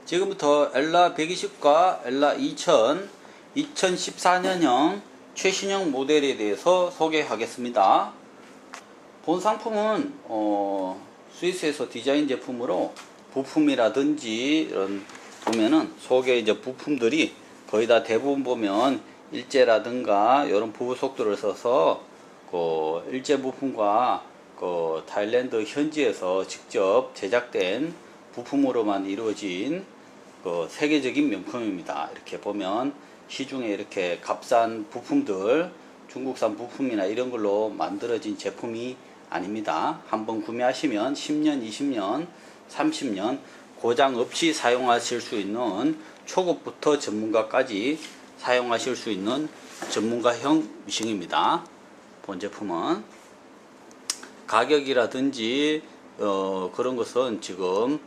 지금부터 엘라 120과 엘라 2000, 2014년형 최신형 모델에 대해서 소개하겠습니다. 본 상품은 스위스에서 디자인 제품으로 부품이라든지 이런 보면은 속에 이제 부품들이 거의 다 대부분 보면 일제라든가 이런 부부 속도를 써서 그 일제 부품과 그 타일랜드 현지에서 직접 제작된 부품으로만 이루어진 그 세계적인 명품입니다. 이렇게 보면 시중에 이렇게 값싼 부품들, 중국산 부품이나 이런 걸로 만들어진 제품이 아닙니다. 한번 구매하시면 10년, 20년, 30년 고장 없이 사용하실 수 있는 초급부터 전문가까지 사용하실 수 있는 전문가형 미싱입니다. 본 제품은 가격이라든지 그런 것은 지금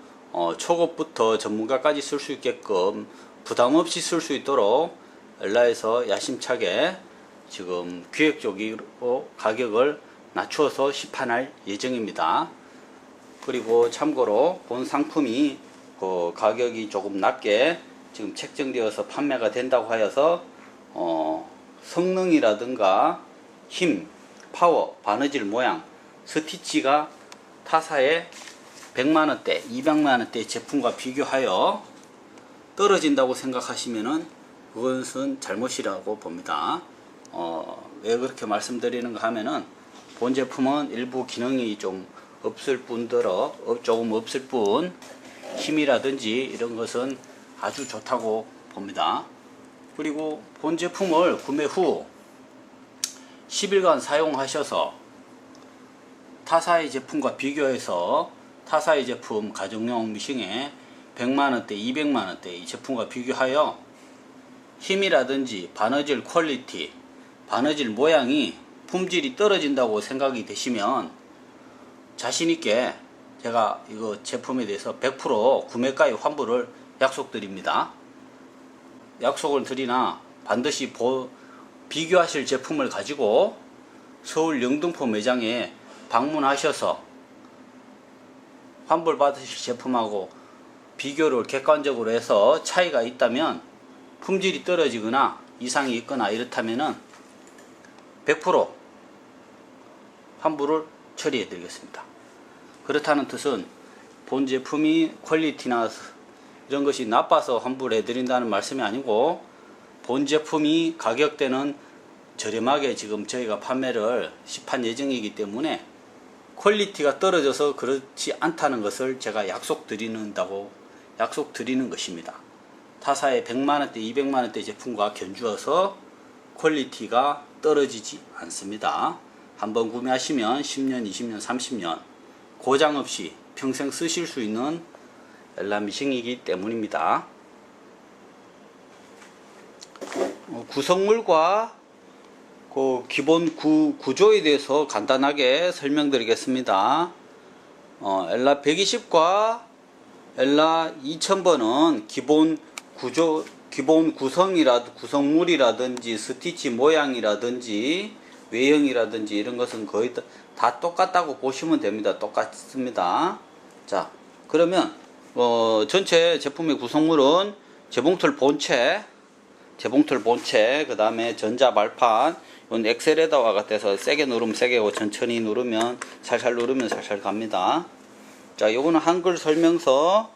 초급부터 전문가까지 쓸 수 있게끔 부담 없이 쓸 수 있도록 엘라에서 야심차게 지금 기획적으로 가격을 낮추어서 시판할 예정입니다. 그리고 참고로 본 상품이 그 가격이 조금 낮게 지금 책정되어서 판매가 된다고 하여서 성능이라든가 힘, 파워, 바느질 모양, 스티치가 타사의 100만원대, 200만원대 제품과 비교하여 떨어진다고 생각하시면은 그것은 잘못이라고 봅니다. 왜 그렇게 말씀드리는가 하면은 본 제품은 일부 기능이 좀 없을 뿐더러 조금 없을 뿐 힘이라든지 이런 것은 아주 좋다고 봅니다. 그리고 본 제품을 구매 후 10일간 사용하셔서 타사의 제품과 비교해서 타사의 제품 가정용 미싱에 100만원대, 200만원대 이 제품과 비교하여 힘이라든지 바느질 퀄리티, 바느질 모양이 품질이 떨어진다고 생각이 되시면 자신있게 제가 이거 제품에 대해서 100% 구매가의 환불을 약속드립니다. 약속을 드리나 반드시 비교하실 제품을 가지고 서울 영등포 매장에 방문하셔서 환불 받으실 제품하고 비교를 객관적으로 해서 차이가 있다면 품질이 떨어지거나 이상이 있거나 이렇다면은 100% 환불을 처리해 드리겠습니다. 그렇다는 뜻은 본 제품이 퀄리티나 이런 것이 나빠서 환불해 드린다는 말씀이 아니고 본 제품이 가격대는 저렴하게 지금 저희가 판매를 시판 예정이기 때문에 퀄리티가 떨어져서 그렇지 않다는 것을 제가 약속드리는 것입니다. 타사의 100만원대, 200만원대 제품과 견주어서 퀄리티가 떨어지지 않습니다. 한번 구매하시면 10년, 20년, 30년 고장 없이 평생 쓰실 수 있는 엘라 미싱이기 때문입니다. 구성물과 그 기본 구조에 대해서 간단하게 설명드리겠습니다. 엘라 120과 엘라 2000번은 기본 구성물이라든지 스티치 모양이라든지 외형이라든지 이런 것은 거의 다 똑같다고 보시면 됩니다. 똑같습니다. 자, 그러면 전체 제품의 구성물은 재봉틀 본체, 그 다음에 전자 발판, 이건 엑셀에다와 같아서 세게 누르면 세게 하고 천천히 누르면 살살 누르면 살살 갑니다. 자, 요거는 한글 설명서,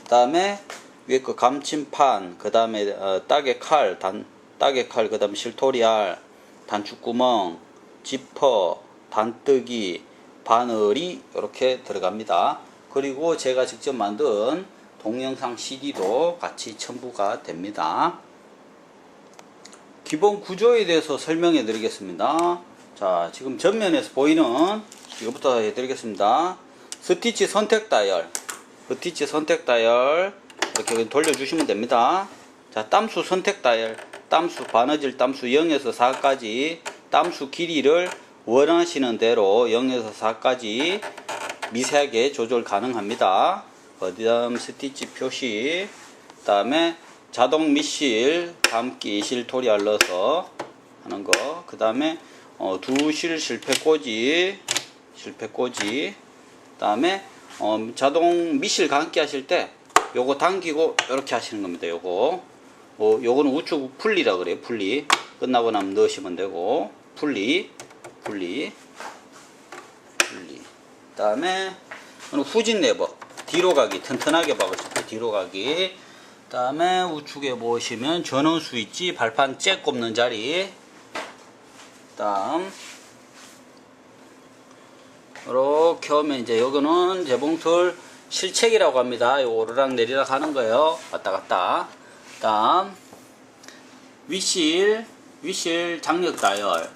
그 다음에 위에 거 감침판, 그 다음에 따개 칼, 그 다음에 실토리알, 단축구멍, 지퍼, 단뜨기, 바늘이 이렇게 들어갑니다. 그리고 제가 직접 만든 동영상 CD도 같이 첨부가 됩니다. 기본 구조에 대해서 설명해 드리겠습니다. 자, 지금 전면에서 보이는 이것부터 해 드리겠습니다. 스티치 선택 다이얼 이렇게 돌려주시면 됩니다. 자, 땀수 선택 다이얼, 바느질 땀수 0에서 4까지 땀수 길이를 원하시는 대로 0에서 4까지 미세하게 조절 가능합니다. 그 다음 스티치 표시, 그 다음에 자동 밑실 감기 실토리알 넣어서 하는 거, 그 다음에 두실 실패꽂이, 그 다음에 자동 밑실 감기 하실 때 요거 당기고 이렇게 하시는 겁니다. 요거 요거는 우측 분리라 그래요. 분리. 끝나고 나면 넣으시면 되고, 분리. 그다음에 후진 레버, 뒤로 가기, 튼튼하게 박으실 때 뒤로 가기. 그다음에 우측에 보시면 전원 스위치, 발판 잭 꼽는 자리. 그다음 이렇게 하면 이제 여기는 재봉틀 실책이라고 합니다. 요 오르락 내리락 하는 거예요. 왔다 갔다. 그다음 위실 장력 다이얼,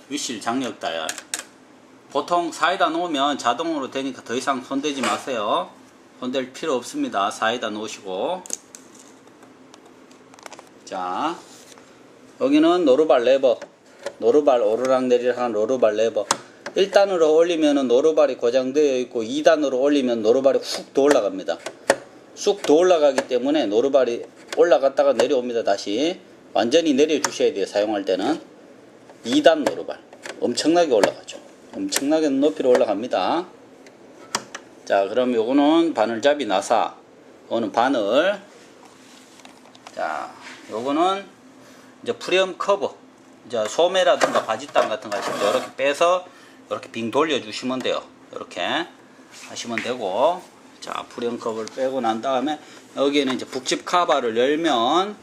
보통 사이다 놓으면 자동으로 되니까 더 이상 손대지 마세요. 손댈 필요 없습니다. 사이다 놓으시고. 자, 여기는 노루발 레버, 노루발 오르락 내리락 하는 노루발 레버. 1단으로 올리면 노루발이 고정되어 있고 2단으로 올리면 노루발이 훅 더 올라갑니다. 쑥 더 올라가기 때문에 노루발이 올라갔다가 내려옵니다. 다시 완전히 내려주셔야 돼요. 사용할 때는 2단 노루발 엄청나게 올라가죠. 엄청나게 높이로 올라갑니다. 자, 그럼 요거는 바늘잡이 나사, 요거는 바늘. 자, 요거는 이제 프레임 커버, 이제 소매라든가 바짓단 같은 거 하실 때 이렇게 빼서 이렇게 빙 돌려주시면 돼요. 이렇게 하시면 되고. 자, 프레임 커버를 빼고 난 다음에 여기에는 이제 북집 카바를 열면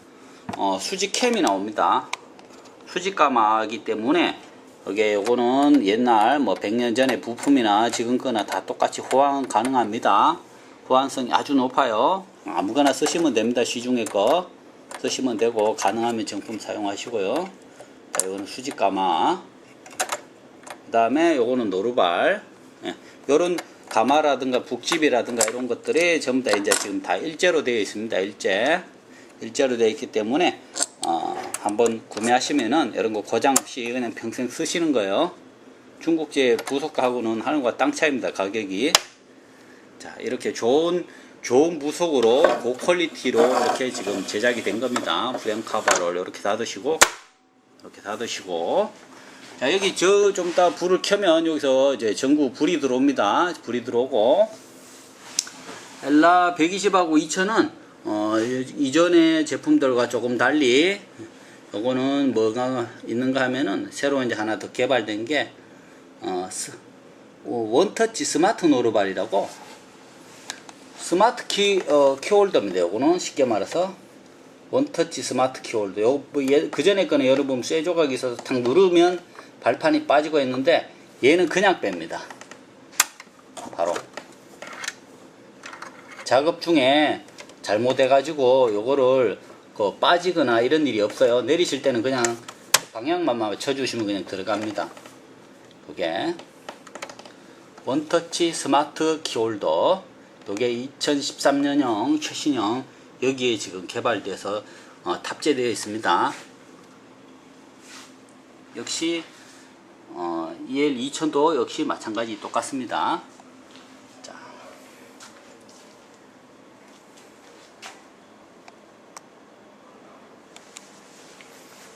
수직캠이 나옵니다. 수직가마이기 때문에 여기 요거는 옛날 뭐 100년 전의 부품이나 지금 거나 다 똑같이 호환 가능합니다. 호환성이 아주 높아요. 아무거나 쓰시면 됩니다. 시중에 거 쓰시면 되고, 가능하면 정품 사용하시고요. 자, 요거는 수직가마. 그 다음에 요거는 노루발. 예, 요런 가마라든가 북집이라든가 이런 것들이 전부 다 이제 지금 다 일제로 되어 있습니다. 일제로 되어 있기 때문에 한번 구매하시면은 이런 거 고장 없이 그냥 평생 쓰시는 거예요. 중국제 부속하고는 하늘과 땅 차이입니다. 가격이. 자, 이렇게 좋은 부속으로 고퀄리티로 이렇게 지금 제작이 된 겁니다. 프레임 카바를 이렇게 닫으시고, 자, 여기 좀 이따 불을 켜면 여기서 이제 전구 불이 들어옵니다. 불이 들어오고, 엘라 120하고 2000은 이전의 제품들과 조금 달리 요거는 뭐가 있는가 하면은 새로 이제 하나 더 개발된 게 원터치 스마트 노루발이라고, 스마트 키홀더입니다. 요거는 쉽게 말해서 원터치 스마트 키홀더. 요 그 전에 거는 여러분 쇠 조각이 있어서 탁 누르면 발판이 빠지고 했는데, 얘는 그냥 뺍니다. 바로 작업 중에 잘못해가지고 요거를 빠지거나 이런 일이 없어요. 내리실 때는 그냥 방향만 맞춰주시면 그냥 들어갑니다. 그게 원터치 스마트 키홀더. 요게 2013년형 최신형, 여기에 지금 개발돼서 탑재되어 있습니다. 역시 EL2000도 역시 마찬가지 똑같습니다. 자,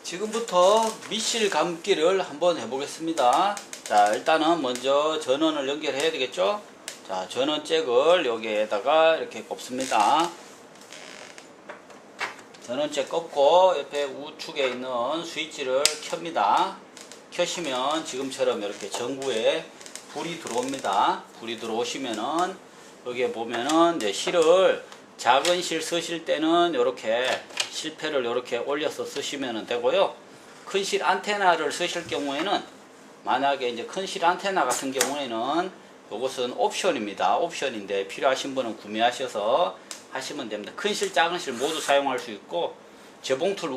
지금부터 미실 감기를 한번 해보겠습니다. 자, 일단은 먼저 전원을 연결해야 되겠죠. 자, 전원 잭을 여기에다가 이렇게 꼽습니다. 전원 잭 꼽고 옆에 우측에 있는 스위치를 켭니다. 켜시면 지금처럼 이렇게 전구에 불이 들어옵니다. 불이 들어오시면은 여기에 보면은 이제 실을, 작은 실 쓰실 때는 이렇게 실패를 이렇게 올려서 쓰시면 되고요. 큰 실 안테나를 쓰실 경우에는, 만약에 이제 큰 실 안테나 같은 경우에는 이것은 옵션입니다. 옵션인데 필요하신 분은 구매하셔서 하시면 됩니다. 큰 실, 작은 실 모두 사용할 수 있고, 재봉틀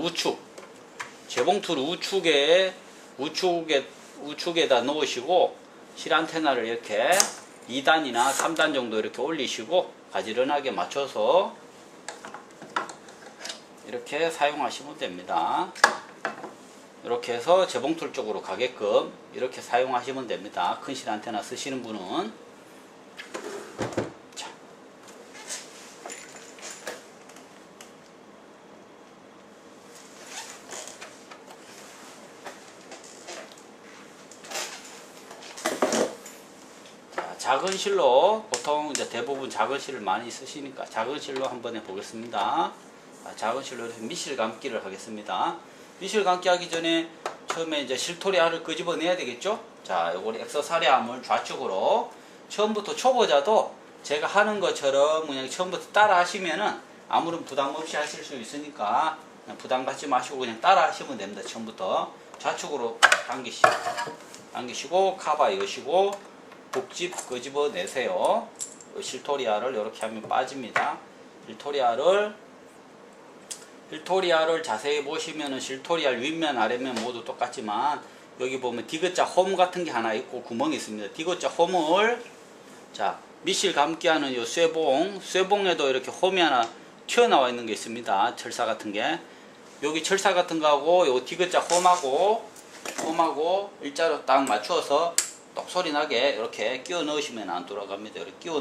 우측에다 놓으시고 실 안테나를 이렇게 2단이나 3단 정도 이렇게 올리시고 가지런하게 맞춰서 이렇게 사용하시면 됩니다. 이렇게 해서 재봉틀 쪽으로 가게끔 이렇게 사용하시면 됩니다. 큰 실 안테나 쓰시는 분은. 자, 작은 실로 보통 이제 대부분 작은 실을 많이 쓰시니까 작은 실로 한번 해보겠습니다. 작은 실로 미실 감기를 하겠습니다. 미실 감기 하기 전에 처음에 이제 실토리 알을 끄집어내야 되겠죠? 자, 요걸 엑서사리암을 좌측으로 처음부터 초보자도 제가 하는 것처럼 그냥 처음부터 따라 하시면은 아무런 부담 없이 하실 수 있으니까 그냥 부담 갖지 마시고 그냥 따라 하시면 됩니다. 처음부터 좌측으로 당기시고 카바 여시고 복집 끄집어 내세요. 실토리알을 이렇게 하면 빠집니다. 실토리알을 자세히 보시면은 실토리알 윗면 아래면 모두 똑같지만 여기 보면 디귿자 홈 같은 게 하나 있고 구멍이 있습니다. 디귿자 홈을 자 미실 감기하는 요 쇠봉에도 이렇게 홈이 하나 튀어나와 있는 게 있습니다. 철사 같은 게 여기 철사 같은 거하고 요 디귿자 홈하고 일자로 딱 맞추어서 똑 소리 나게 이렇게 끼워 넣으시면 안 돌아갑니다. 이렇게 끼워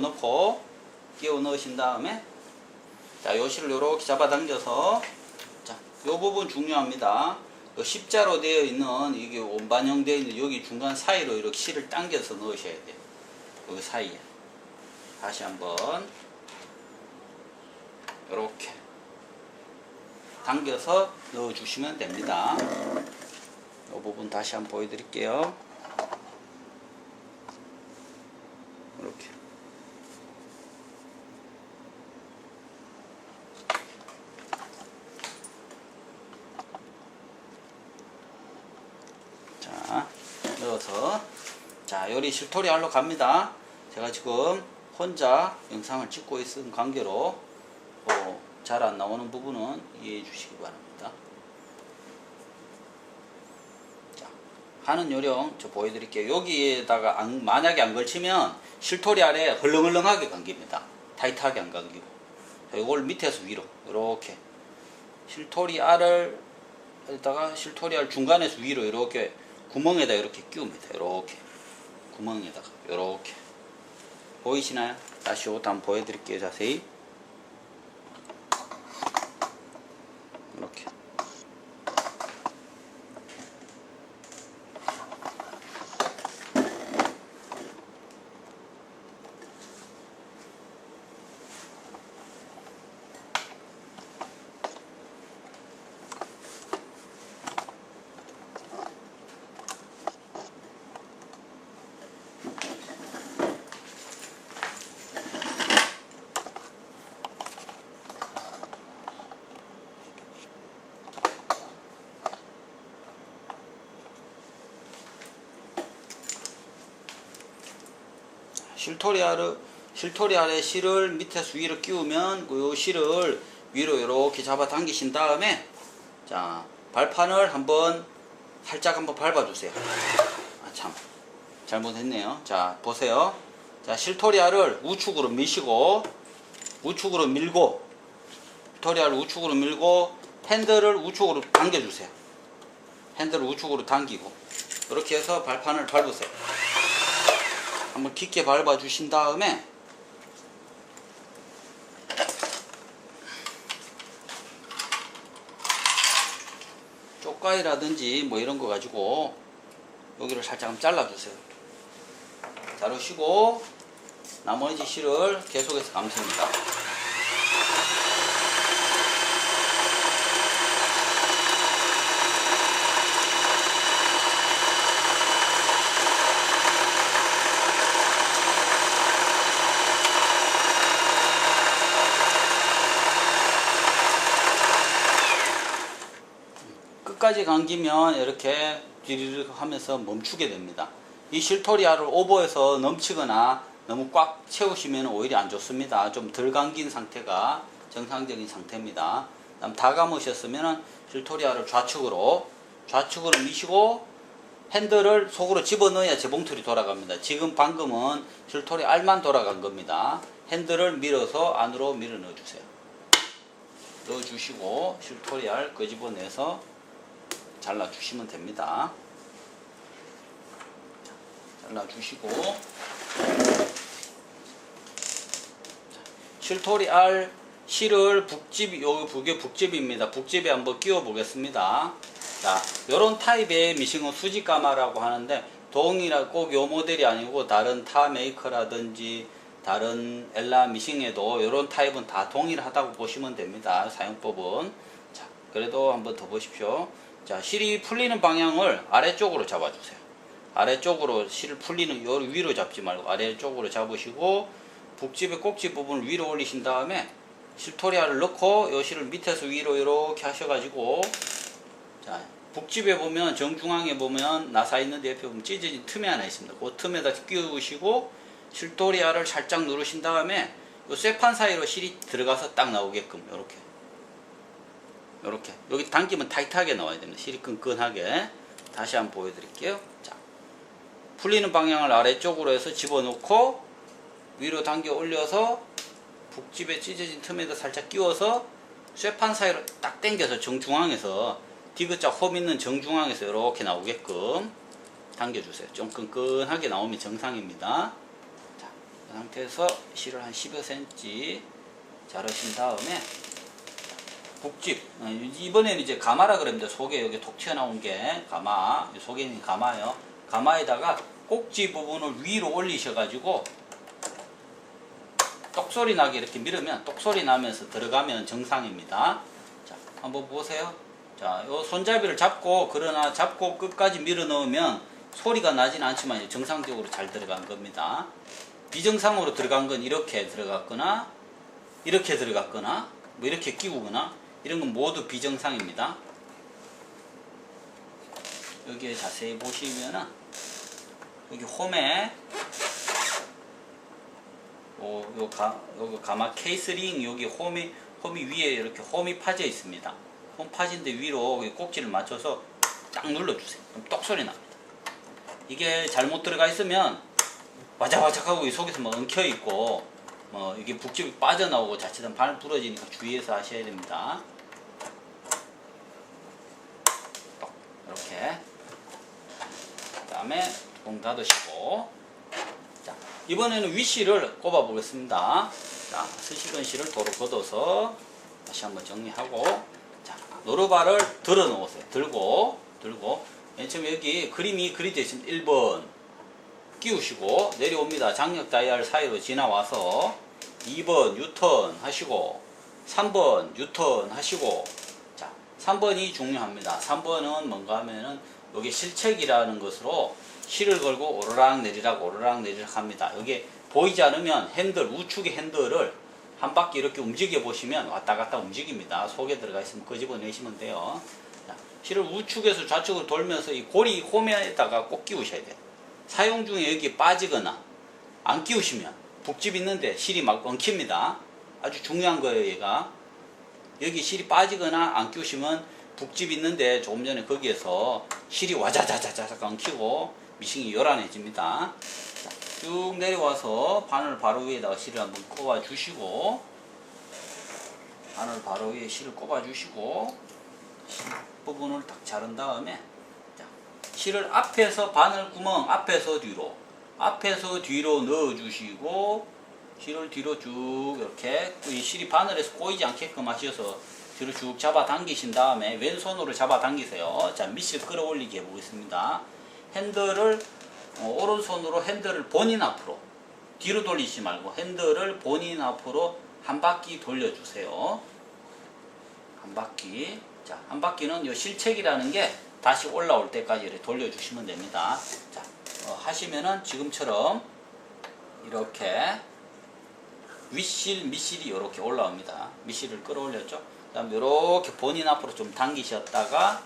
넣으신 다음에 자, 요 실을 요렇게 잡아당겨서 자, 요 부분 중요합니다. 요 십자로 되어 있는 이게 원반형 되어 있는 여기 중간 사이로 이렇게 실을 당겨서 넣으셔야 돼요. 여기 사이에 다시 한번 요렇게 당겨서 넣어 주시면 됩니다. 요 부분 다시 한번 보여 드릴게요. 이렇게 자 넣어서 자 요리 실토리 알로 갑니다. 제가 지금 혼자 영상을 찍고 있는 관계로 잘 안 나오는 부분은 이해해 주시기 바랍니다. 자, 하는 요령 저 보여드릴게요. 여기에다가 만약에 안 걸치면 실토리 알에 헐렁헐렁하게 감깁니다. 타이트하게 안 감기고. 자, 이걸 밑에서 위로 이렇게 실토리 알을 여기다가 실토리 알 중간에서 위로 이렇게 구멍에다 이렇게 끼웁니다. 이렇게 구멍에다가 이렇게 보이시나요? 다시 이것도 한번 보여드릴게요. 자세히 이렇게 실토리 알에 실을 밑에서 위로 끼우면 그 실을 위로 이렇게 잡아 당기신 다음에 자 발판을 살짝 한번 밟아주세요. 아 참 잘못했네요. 자 보세요. 자 실토리 알을 우측으로 밀고 실토리 알을 우측으로 밀고 핸들을 우측으로 당겨주세요. 핸들을 우측으로 당기고 이렇게 해서 발판을 밟으세요. 한번 깊게 밟아 주신 다음에 쪽가위라든지 뭐 이런 거 가지고 여기를 살짝 잘라 주세요. 자르시고 나머지 실을 계속해서 감습니다. 끝까지 감기면 이렇게 디리르 하면서 멈추게 됩니다. 이 실토리 알을 오버해서 넘치거나 너무 꽉 채우시면 오히려 안 좋습니다. 좀 덜 감긴 상태가 정상적인 상태입니다. 다음 다 감으셨으면 실토리 알을 좌측으로 미시고 핸들을 속으로 집어넣어야 재봉틀이 돌아갑니다. 지금 방금은 실토리 알만 돌아간 겁니다. 핸들을 밀어서 안으로 밀어 넣어주세요. 넣어주시고 실토리 알 끄집어내서 잘라주시면 됩니다. 잘라주시고 실토리 알 실을 여기 북집입니다. 북집에 한번 끼워 보겠습니다. 자, 요런 타입의 미싱은 수직가마라고 하는데 동일한 꼭 요 모델이 아니고 다른 타 메이커라든지 다른 엘라 미싱에도 이런 타입은 다 동일하다고 보시면 됩니다. 사용법은. 자, 그래도 한번 더 보십시오. 자, 실이 풀리는 방향을 아래쪽으로 잡아주세요. 아래쪽으로 실을 풀리는 요 위로 잡지 말고 아래쪽으로 잡으시고 북집의 꼭지 부분을 위로 올리신 다음에 실토리아를 넣고 요 실을 밑에서 위로 이렇게 하셔가지고 자, 북집에 보면 정중앙에 보면 나사 있는데 옆에 보면 찢어진 틈이 하나 있습니다. 그 틈에다 끼우시고 실토리아를 살짝 누르신 다음에 요 쇠판 사이로 실이 들어가서 딱 나오게끔 요렇게 여기 당기면 타이트하게 나와야 됩니다. 실이 끈끈하게. 다시 한번 보여드릴게요. 자, 풀리는 방향을 아래쪽으로 해서 집어넣고 위로 당겨 올려서 북집에 찢어진 틈에다 살짝 끼워서 쇠판 사이로 딱 당겨서 정중앙에서 디귿자 홈 있는 정중앙에서 이렇게 나오게끔 당겨주세요. 좀 끈끈하게 나오면 정상입니다. 자, 이 상태에서 실을 한 10여 cm 자르신 다음에 북집 이번에는 이제 가마라 그럽니다. 속에 여기 톡 튀어나온 게 가마, 속에 있는 가마요. 가마에다가 꼭지 부분을 위로 올리셔가지고 똑소리 나게 이렇게 밀으면 똑소리 나면서 들어가면 정상입니다. 자, 한번 보세요. 자, 요 손잡이를 잡고 그러나 잡고 끝까지 밀어 넣으면 소리가 나진 않지만 이제 정상적으로 잘 들어간 겁니다. 비정상으로 들어간 건 이렇게 들어갔거나 이렇게 들어갔거나 뭐 이렇게 끼우거나 이런 건 모두 비정상입니다. 여기에 자세히 보시면은 여기 홈에 요거 가마 케이스링 여기 홈이 위에 이렇게 홈이 파져 있습니다. 홈 파진데 위로 꼭지를 맞춰서 딱 눌러주세요. 그럼 똑소리 납니다. 이게 잘못 들어가 있으면 와작와작하고 속에서 막 엉켜 있고 이게 북집이 빠져나오고 자칫하면 발 부러지니까 주의해서 하셔야 됩니다. 이렇게 그 다음에 뚜껑 닫으시고 자, 이번에는 윗실을 꼽아 보겠습니다. 자, 스시건 실을 도로 걷어서 다시 한번 정리하고 자, 노루발을 들어 놓으세요. 들고 맨 처음에 여기 그림이 그려져 있습니다. 1번 끼우시고 내려옵니다. 장력 다이얼 사이로 지나와서 2번 유턴 하시고 3번 유턴 하시고 자, 3번이 중요합니다. 3번은 뭔가 하면은 여기 실책이라는 것으로 실을 걸고 오르락 내리락 합니다. 여기 보이지 않으면 핸들, 우측의 핸들을 한 바퀴 이렇게 움직여 보시면 왔다 갔다 움직입니다. 속에 들어가 있으면 끄집어내시면 돼요. 자, 실을 우측에서 좌측으로 돌면서 이 고리 홈에다가 꼭 끼우셔야 돼요. 사용 중에 여기 빠지거나 안 끼우시면 북집 있는데 실이 막 엉킵니다. 아주 중요한 거예요. 얘가 여기 실이 빠지거나 안 끼우시면 북집 있는데 조금 전에 거기에서 실이 와자자자자 엉키고 미싱이 요란해집니다. 자, 쭉 내려와서 바늘 바로 위에다가 실을 한번 꼽아 주시고 바늘 바로 위에 실을 꼽아 주시고 실 부분을 딱 자른 다음에 자, 실을 앞에서 바늘 구멍 앞에서 뒤로 넣어 주시고 실을 뒤로 쭉 이렇게 이 실이 바늘에서 꼬이지 않게끔 하셔서 뒤로 쭉 잡아 당기신 다음에 왼손으로 잡아 당기세요. 자, 밑실 끌어올리게 해보겠습니다. 핸들을 오른손으로 핸들을 본인 앞으로 뒤로 돌리지 말고 핸들을 본인 앞으로 한 바퀴 돌려주세요. 한 바퀴. 자, 한 바퀴는 이 실책이라는 게 다시 올라올 때까지 이렇게 돌려주시면 됩니다. 자, 하시면은 지금처럼 이렇게 윗실, 밑실이 이렇게 올라옵니다. 밑실을 끌어올렸죠. 그 다음에 이렇게 본인 앞으로 좀 당기셨다가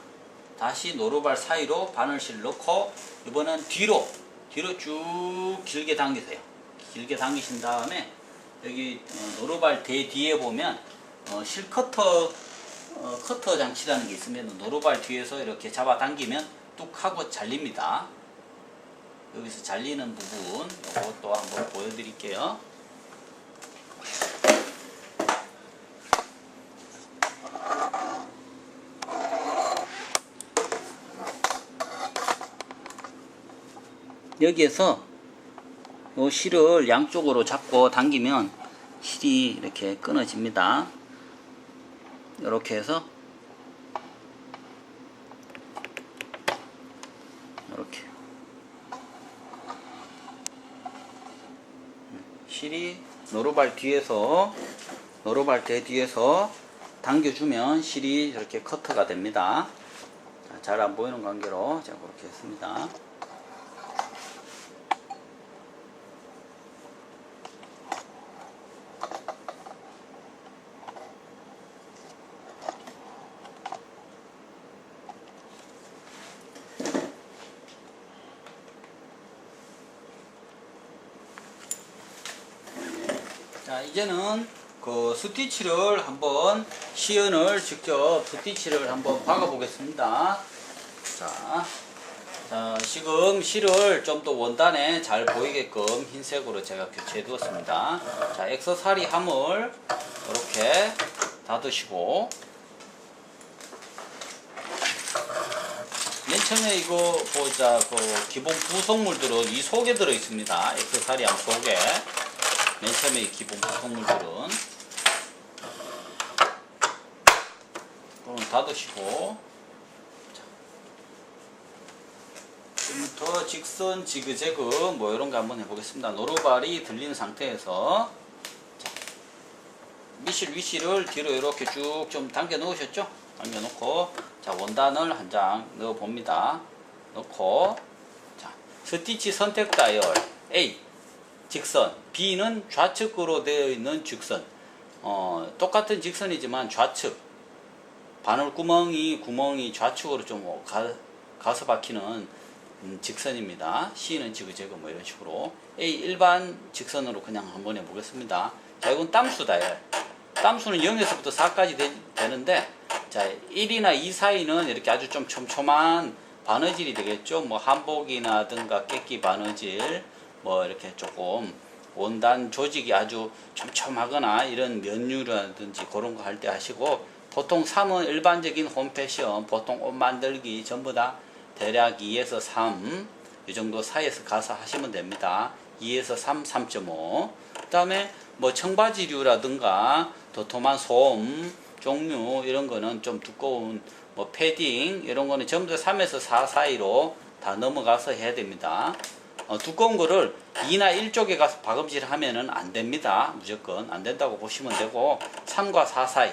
다시 노루발 사이로 바늘실 넣고 이번엔 뒤로 쭉 길게 당기세요. 길게 당기신 다음에 여기 노루발 대 뒤에 보면 실 커터 장치라는 게 있으면 노루발 뒤에서 이렇게 잡아 당기면 뚝 하고 잘립니다. 여기서 잘리는 부분 이것도 한번 보여드릴게요. 여기에서 이 실을 양쪽으로 잡고 당기면 실이 이렇게 끊어집니다. 이렇게 해서 실이 노루발 대 뒤에서 당겨주면 실이 이렇게 커트가 됩니다. 잘 안 보이는 관계로 제가 그렇게 했습니다. 자, 이제는 그 스티치를 한번 시연을 직접 스티치를 한번 박아 보겠습니다. 자, 지금 실을 좀 더 원단에 잘 보이게끔 흰색으로 제가 교체해 두었습니다. 자, 액세서리 함을 이렇게 닫으시고, 맨 처음에 이거 보자, 그 기본 구성물들은 이 속에 들어 있습니다. 액세서리 함 속에. 맨 처음에 이 기본 구성물들은 닫으시고, 지금부터 직선, 지그재그 뭐 이런 거 한번 해보겠습니다. 노루발이 들린 상태에서 미실 위실을 뒤로 이렇게 쭉 좀 당겨 놓으셨죠? 당겨 놓고, 자, 원단을 한 장 넣어 봅니다. 넣고, 자, 스티치 선택 다이얼 A 직선, B는 좌측으로 되어 있는 직선. 똑같은 직선이지만 좌측, 구멍이 좌측으로 좀 가서 박히는 직선입니다. C는 지그재그 뭐 이런 식으로. A 일반 직선으로 그냥 한번 해보겠습니다. 자, 이건 땀수 다이얼. 땀수는 0에서부터 4까지 되는데, 자, 1이나 2 사이는 이렇게 아주 좀 촘촘한 바느질이 되겠죠. 뭐 한복이나든가 깨끼 바느질, 뭐 이렇게 조금 원단 조직이 아주 촘촘하거나 이런 면류라든지 그런 거 할 때 하시고, 보통 3은 일반적인 홈패션, 보통 옷 만들기 전부 다 대략 2에서 3, 이 정도 사이에서 가서 하시면 됩니다. 2에서 3, 3.5. 그 다음에 뭐 청바지류라든가 도톰한 솜 종류 이런 거는 좀 두꺼운 뭐 패딩 이런 거는 전부 다 3에서 4 사이로 다 넘어가서 해야 됩니다. 두꺼운 거를 2나 1쪽에 가서 박음질 하면은 안 됩니다. 무조건 안 된다고 보시면 되고, 3과 4 사이,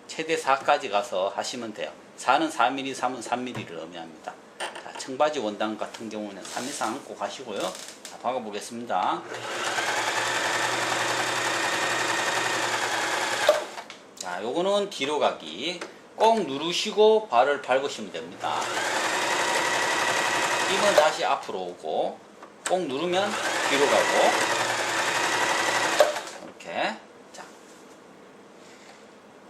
최대 4까지 가서 하시면 돼요. 4는 4mm, 3은 3mm를 의미합니다. 자, 청바지 원단 같은 경우는 3 이상 꼭 하시고요. 자, 박아보겠습니다. 자, 요거는 뒤로 가기. 꼭 누르시고 발을 밟으시면 됩니다. 힘은 다시 앞으로 오고, 꼭 누르면 뒤로 가고, 이렇게. 자,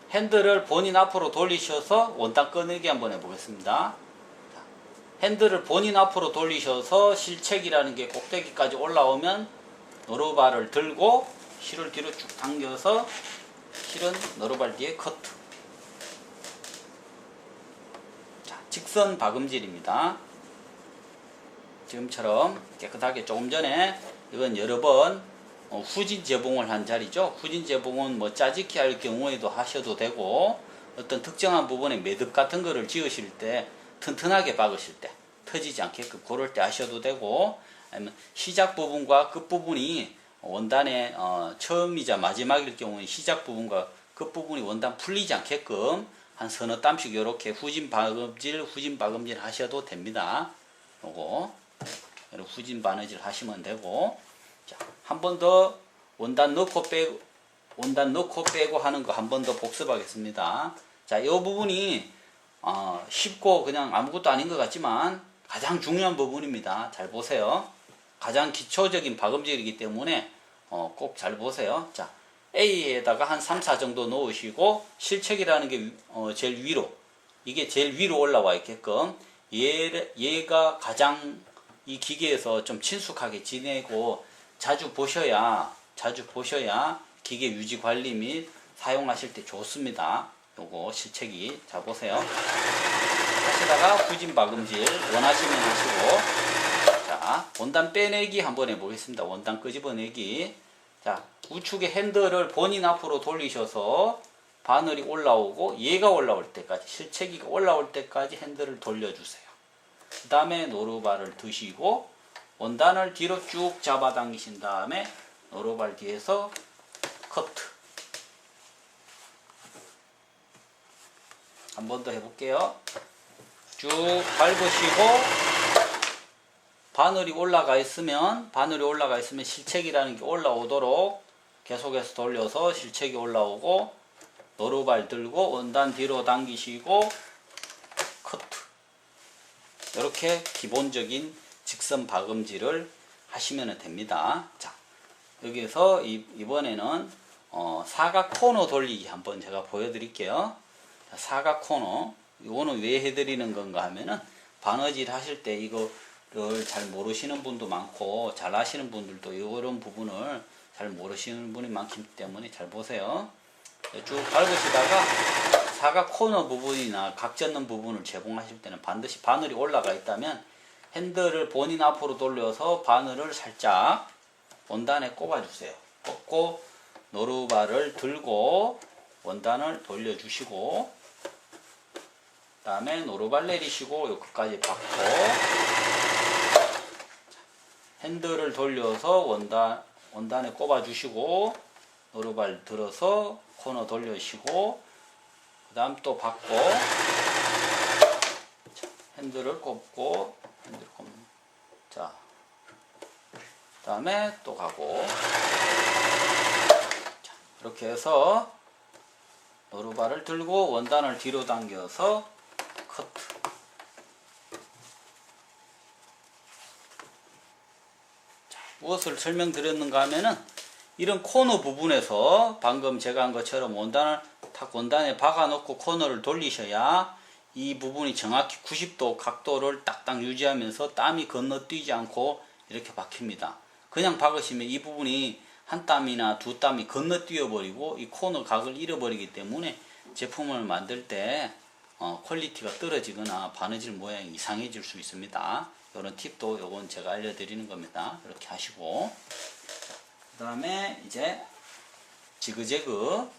핸들을 본인 앞으로 돌리셔서 원단 꺼내기 한번 해보겠습니다. 자, 핸들을 본인 앞으로 돌리셔서 실책이라는 게 꼭대기까지 올라오면 노루발을 들고 실을 뒤로 쭉 당겨서 실은 노루발 뒤에 커트. 자, 직선 박음질입니다. 지금처럼 깨끗하게, 조금 전에 이건 여러 번 후진 재봉을 한 자리죠. 후진 재봉은 뭐 짜집기 할 경우에도 하셔도 되고, 어떤 특정한 부분에 매듭 같은 거를 지으실 때 튼튼하게 박으실 때 터지지 않게끔 그럴 때 하셔도 되고, 아니면 시작 부분과 끝 부분이 원단의 처음이자 마지막일 경우에 시작 부분과 끝 부분이 원단 풀리지 않게끔 한 서너 땀씩 이렇게 후진 박음질 하셔도 됩니다. 요거 후진 바느질 하시면 되고, 자, 한 번 더 원단 넣고 빼고 하는 거 한 번 더 복습하겠습니다. 자, 이 부분이 쉽고 그냥 아무것도 아닌 것 같지만 가장 중요한 부분입니다. 잘 보세요. 가장 기초적인 박음질이기 때문에 꼭 잘 보세요. 자, A에다가 한 3, 4 정도 넣으시고, 실책이라는 게 제일 위로, 이게 제일 위로 올라와 있게끔 얘가 가장 이 기계에서 좀 친숙하게 지내고 자주 보셔야 기계 유지 관리 및 사용하실 때 좋습니다. 요거 실책이. 자, 보세요. 하시다가 후진 박음질 원하시면 하시고, 자, 원단 빼내기 한번 해보겠습니다. 원단 끄집어내기. 자, 우측의 핸들을 본인 앞으로 돌리셔서 바늘이 올라오고 얘가 올라올 때까지, 실체기가 올라올 때까지 핸들을 돌려주세요. 그 다음에 노루발을 드시고 원단을 뒤로 쭉 잡아당기신 다음에 노루발 뒤에서 커트. 한 번 더 해볼게요. 쭉 밟으시고 바늘이 올라가 있으면 실책이라는 게 올라오도록 계속해서 돌려서 실책이 올라오고 노루발 들고 원단 뒤로 당기시고 커트. 이렇게 기본적인 직선 박음질을 하시면 됩니다. 자, 여기서 이번에는 사각 코너 돌리기 한번 제가 보여드릴게요. 자, 사각 코너 이거는 왜 해드리는 건가 하면은 바느질 하실 때 이거를 잘 모르시는 분도 많고 잘 아시는 분들도 이런 부분을 잘 모르시는 분이 많기 때문에 잘 보세요. 쭉 밟으시다가 사각 코너 부분이나 각 젓는 부분을 제공하실 때는 반드시 바늘이 올라가 있다면 핸들을 본인 앞으로 돌려서 바늘을 살짝 원단에 꼽아주세요. 꼽고 노루발을 들고 원단을 돌려주시고 그 다음에 노루발 내리시고 요 끝까지 받고 핸들을 돌려서 원단에 꼽아주시고 노루발 들어서 코너 돌려주시고 그 다음 또 받고 핸들을 꼽고 자, 그 다음에 또 가고 자, 이렇게 해서 노루발을 들고 원단을 뒤로 당겨서 커트. 자, 무엇을 설명드렸는가 하면은 이런 코너 부분에서 방금 제가 한 것처럼 원단을 탁 원단에 박아 놓고 코너를 돌리셔야 이 부분이 정확히 90도 각도를 딱딱 유지하면서 땀이 건너뛰지 않고 이렇게 박힙니다. 그냥 박으시면 이 부분이 한 땀이나 두 땀이 건너뛰어 버리고 이 코너 각을 잃어버리기 때문에 제품을 만들 때 퀄리티가 떨어지거나 바느질 모양이 이상해질 수 있습니다. 이런 팁도 요건 제가 알려드리는 겁니다. 이렇게 하시고 그 다음에 이제 지그재그를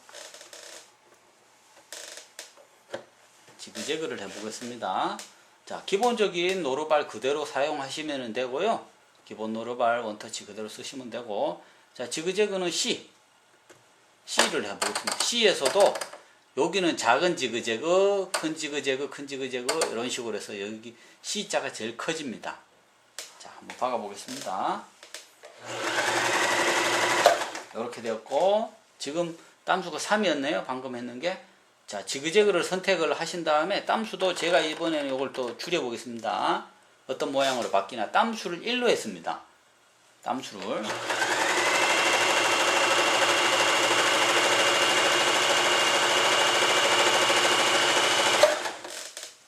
해보겠습니다. 자, 기본적인 노루발 그대로 사용하시면 되고요. 기본 노루발 원터치 그대로 쓰시면 되고, 자, 지그재그는 C를 해보겠습니다. C에서도 여기는 작은 지그재그, 큰 지그재그, 큰 지그재그 이런 식으로 해서 여기 C자가 제일 커집니다. 자, 한번 박아보겠습니다. 이렇게 되었고, 지금 땀수가 3이었네요. 방금 했는 게. 자, 지그재그를 선택을 하신 다음에 땀수도 제가 이번에는 이걸 또 줄여보겠습니다. 어떤 모양으로 바뀌나. 땀수를 1로 했습니다. 땀수를.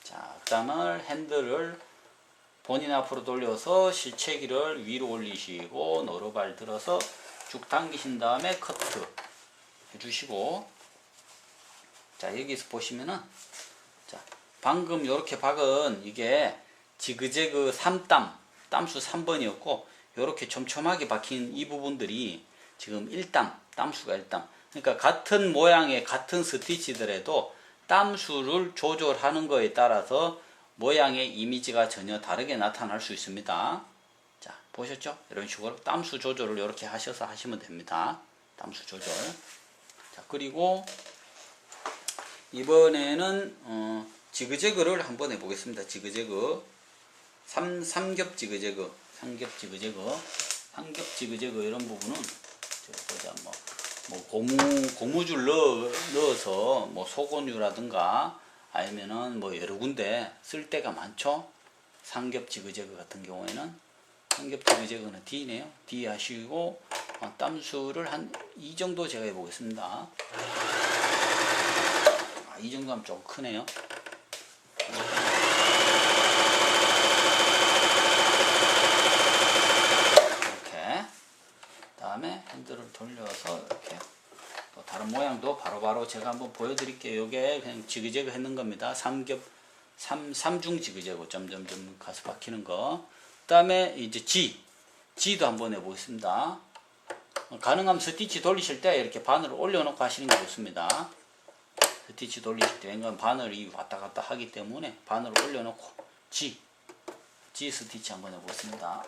자, 그 다음에 핸들을 본인 앞으로 돌려서 실체기를 위로 올리시고 노루발 들어서 쭉 당기신 다음에 커트 해주시고, 자, 여기서 보시면은, 자, 방금 이렇게 박은 이게 지그재그 3땀, 땀수 3번이었고, 이렇게 촘촘하게 박힌 이 부분들이 지금 1땀, 땀수가 1땀. 그러니까 같은 모양의 같은 스티치들에도 땀수를 조절하는 거에 따라서 모양의 이미지가 전혀 다르게 나타날 수 있습니다. 자, 보셨죠? 이런 식으로 땀수 조절을 이렇게 하셔서 하시면 됩니다. 땀수 조절. 자, 그리고 이번에는 지그재그를 한번 해보겠습니다. 지그재그 삼겹 지그재그 이런 부분은 보자 뭐 고무줄 넣어서 뭐 소곤유라든가 아니면은 뭐 여러 군데 쓸 데가 많죠. 삼겹 지그재그 같은 경우에는 삼겹 지그재그는 D네요. D 하시고 땀수를 한 이 정도 제가 해보겠습니다. 이 정도 하면 좀 크네요. 이렇게. 다음에 핸들을 돌려서 이렇게 또 다른 모양도 바로바로 제가 한번 보여드릴게요. 이게 그냥 지그재그 했는 겁니다. 삼중 지그재그 점점점 가서 박히는 거. 그 다음에 이제 G도 한번 해보겠습니다. 가능하면 스티치 돌리실 때 이렇게 바늘을 올려놓고 하시는 게 좋습니다. 스티치 돌리실 때 웬간 바늘이 왔다 갔다 하기 때문에 바늘을 올려놓고 G 스티치 한번 해보겠습니다.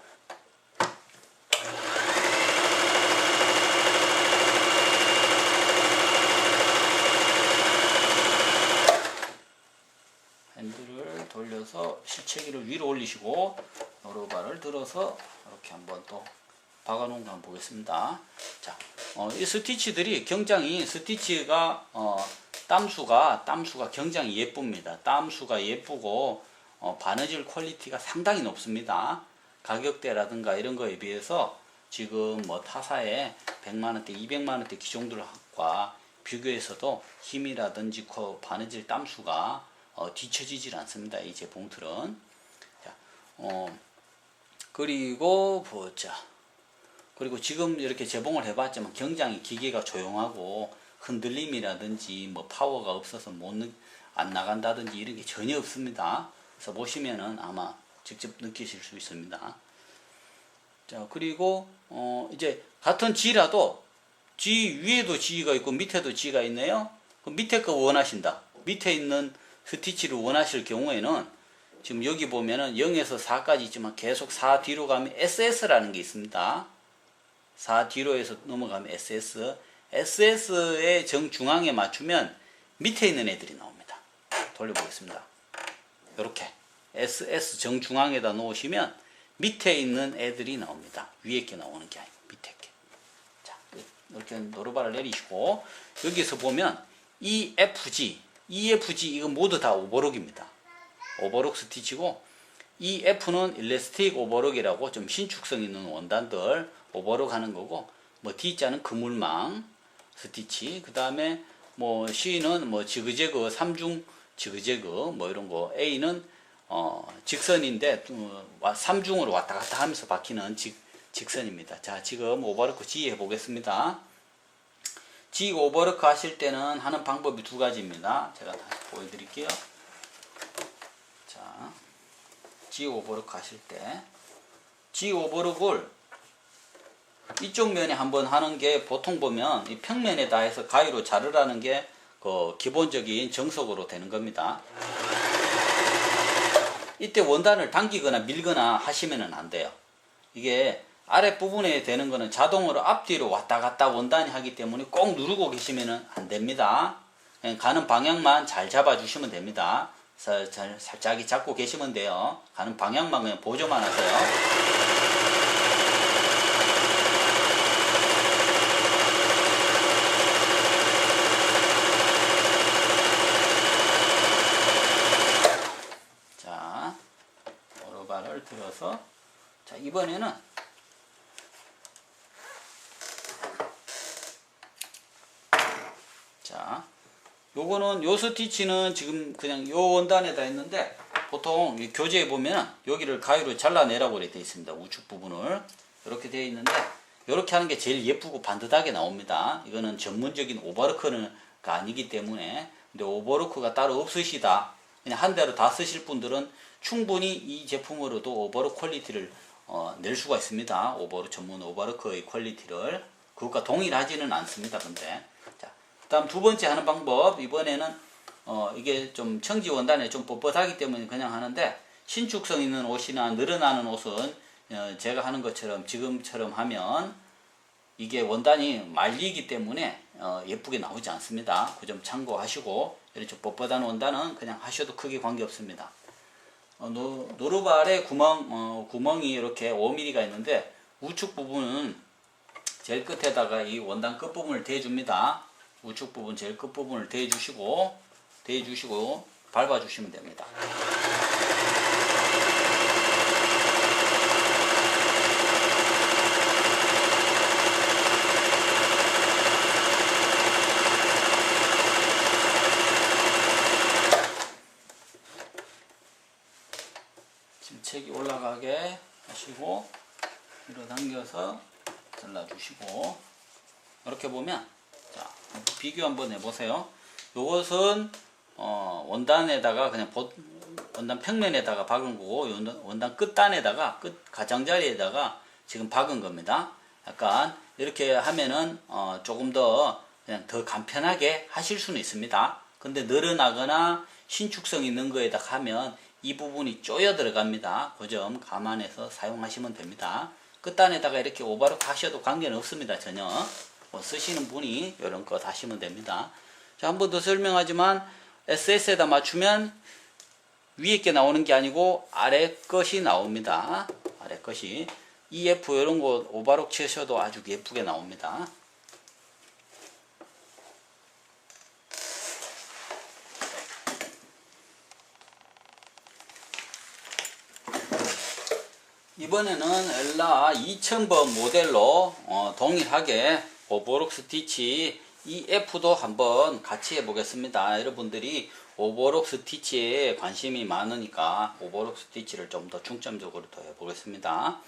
실체기를 위로 올리시고 노루발을 들어서 이렇게 한번 또 박아놓은 거 한번 보겠습니다. 자, 이 스티치들이 굉장히 스티치가 땀수가 굉장히 예쁩니다. 땀수가 예쁘고 바느질 퀄리티가 상당히 높습니다. 가격대라든가 이런 거에 비해서 지금 뭐 타사의 100만원대, 200만원대 기종들과 비교해서도 힘이라든지 바느질 땀수가 뒤처지질 않습니다. 이 제품들은. 자, 그리고 보자. 그리고 지금 이렇게 재봉을 해봤지만 굉장히 기계가 조용하고 흔들림이라든지 뭐 파워가 없어서 안 나간다든지 이런 게 전혀 없습니다. 그래서 보시면은 아마 직접 느끼실 수 있습니다. 자, 그리고 이제 같은 G라도 G 위에도 G가 있고 밑에도 G가 있네요. 그 밑에 거 원하신다. 밑에 있는 스티치를 원하실 경우에는 지금 여기 보면은 0에서 4까지 있지만 계속 4 뒤로 가면 SS라는 게 있습니다. 4 뒤로 해서 넘어가면 SS. SS의 정중앙에 맞추면 밑에 있는 애들이 나옵니다. 돌려보겠습니다. 이렇게 SS 정중앙에다 놓으시면 밑에 있는 애들이 나옵니다. 위에 게 나오는 게 아니고 밑에 게. 자, 이렇게 노루발을 내리시고 여기서 보면 EFG 이건 모두 다 오버록입니다. 오버록 스티치고 EF는 일레스틱 오버록이라고 좀 신축성 있는 원단들 오버록 하는 거고, 뭐 D자는 그물망 스티치, 그 다음에 뭐 C는 뭐 지그재그 3중 지그재그 뭐 이런 거, A는 직선인데 3중으로 왔다 갔다 하면서 박히는 직선입니다. 자, 지금 오버로크 G 해보겠습니다. G 오버로크 하실 때는 하는 방법이 두 가지입니다. 제가 다시 보여드릴게요. 자, G 오버로크 하실 때 G 오버로크를 이쪽 면에 한번 하는 게, 보통 보면 이 평면에다 해서 가위로 자르라는 게 그 기본적인 정석으로 되는 겁니다. 이때 원단을 당기거나 밀거나 하시면 안 돼요. 이게 아랫부분에 되는 거는 자동으로 앞뒤로 왔다 갔다 원단이 하기 때문에 꼭 누르고 계시면 안 됩니다. 그냥 가는 방향만 잘 잡아주시면 됩니다. 살짝 잡고 계시면 돼요. 가는 방향만 그냥 보조만 하세요. 발을 들어서, 자, 이번에는 자, 요거는 요 스티치는 지금 그냥 요 원단에다 했는데, 보통 교재에 보면 여기를 가위로 잘라내라고 되어 있습니다. 우측 부분을 이렇게 되어 있는데, 이렇게 하는 게 제일 예쁘고 반듯하게 나옵니다. 이거는 전문적인 오버로크가 아니기 때문에. 근데 오버로크가 따로 없으시다, 그냥 한 대로 다 쓰실 분들은 충분히 이 제품으로도 오버로크 퀄리티를 낼 수가 있습니다. 전문 오버로크의 퀄리티를. 그것과 동일하지는 않습니다. 근데 자, 그다음 두 번째 하는 방법, 이번에는 이게 좀 청지 원단에 좀 뻣뻣하기 때문에 그냥 하는데, 신축성 있는 옷이나 늘어나는 옷은 제가 하는 것처럼 지금처럼 하면 이게 원단이 말리기 때문에 예쁘게 나오지 않습니다. 그 점 참고하시고, 이렇게 뻣뻣한 원단은 그냥 하셔도 크게 관계없습니다. 노루발에 구멍이 이렇게 5mm가 있는데, 우측 부분은 제일 끝에다가 이 원단 끝부분을 대줍니다. 우측 부분 제일 끝부분을 대주시고 밟아주시면 됩니다. 침책이 올라가게 하시고 밀어당겨서 잘라주시고, 이렇게 보면, 자, 비교 한번 해보세요. 요것은 원단에다가 그냥 원단 평면에다가 박은 거고, 원단 끝단에다가 가장자리에다가 지금 박은 겁니다. 약간 이렇게 하면은 조금 더 그냥 더 간편하게 하실 수는 있습니다. 근데 늘어나거나 신축성 있는 거에다 하면 이 부분이 쪼여 들어갑니다. 그 점 감안해서 사용하시면 됩니다. 끝단에다가 이렇게 오버로크 하셔도 관계는 없습니다. 전혀. 쓰시는 분이 이런 거 하시면 됩니다. 자, 한 번 더 설명하지만 SS에다 맞추면 위에 게 나오는 게 아니고 아래 것이 나옵니다. 아래 것이. EF 이런 거 오버록 치셔도 아주 예쁘게 나옵니다. 이번에는 엘라 2000번 모델로 동일하게 오버록 스티치 EF도 한번 같이 해보겠습니다. 여러분들이 오버록 스티치에 관심이 많으니까 오버록 스티치를 좀 더 중점적으로 더 해보겠습니다.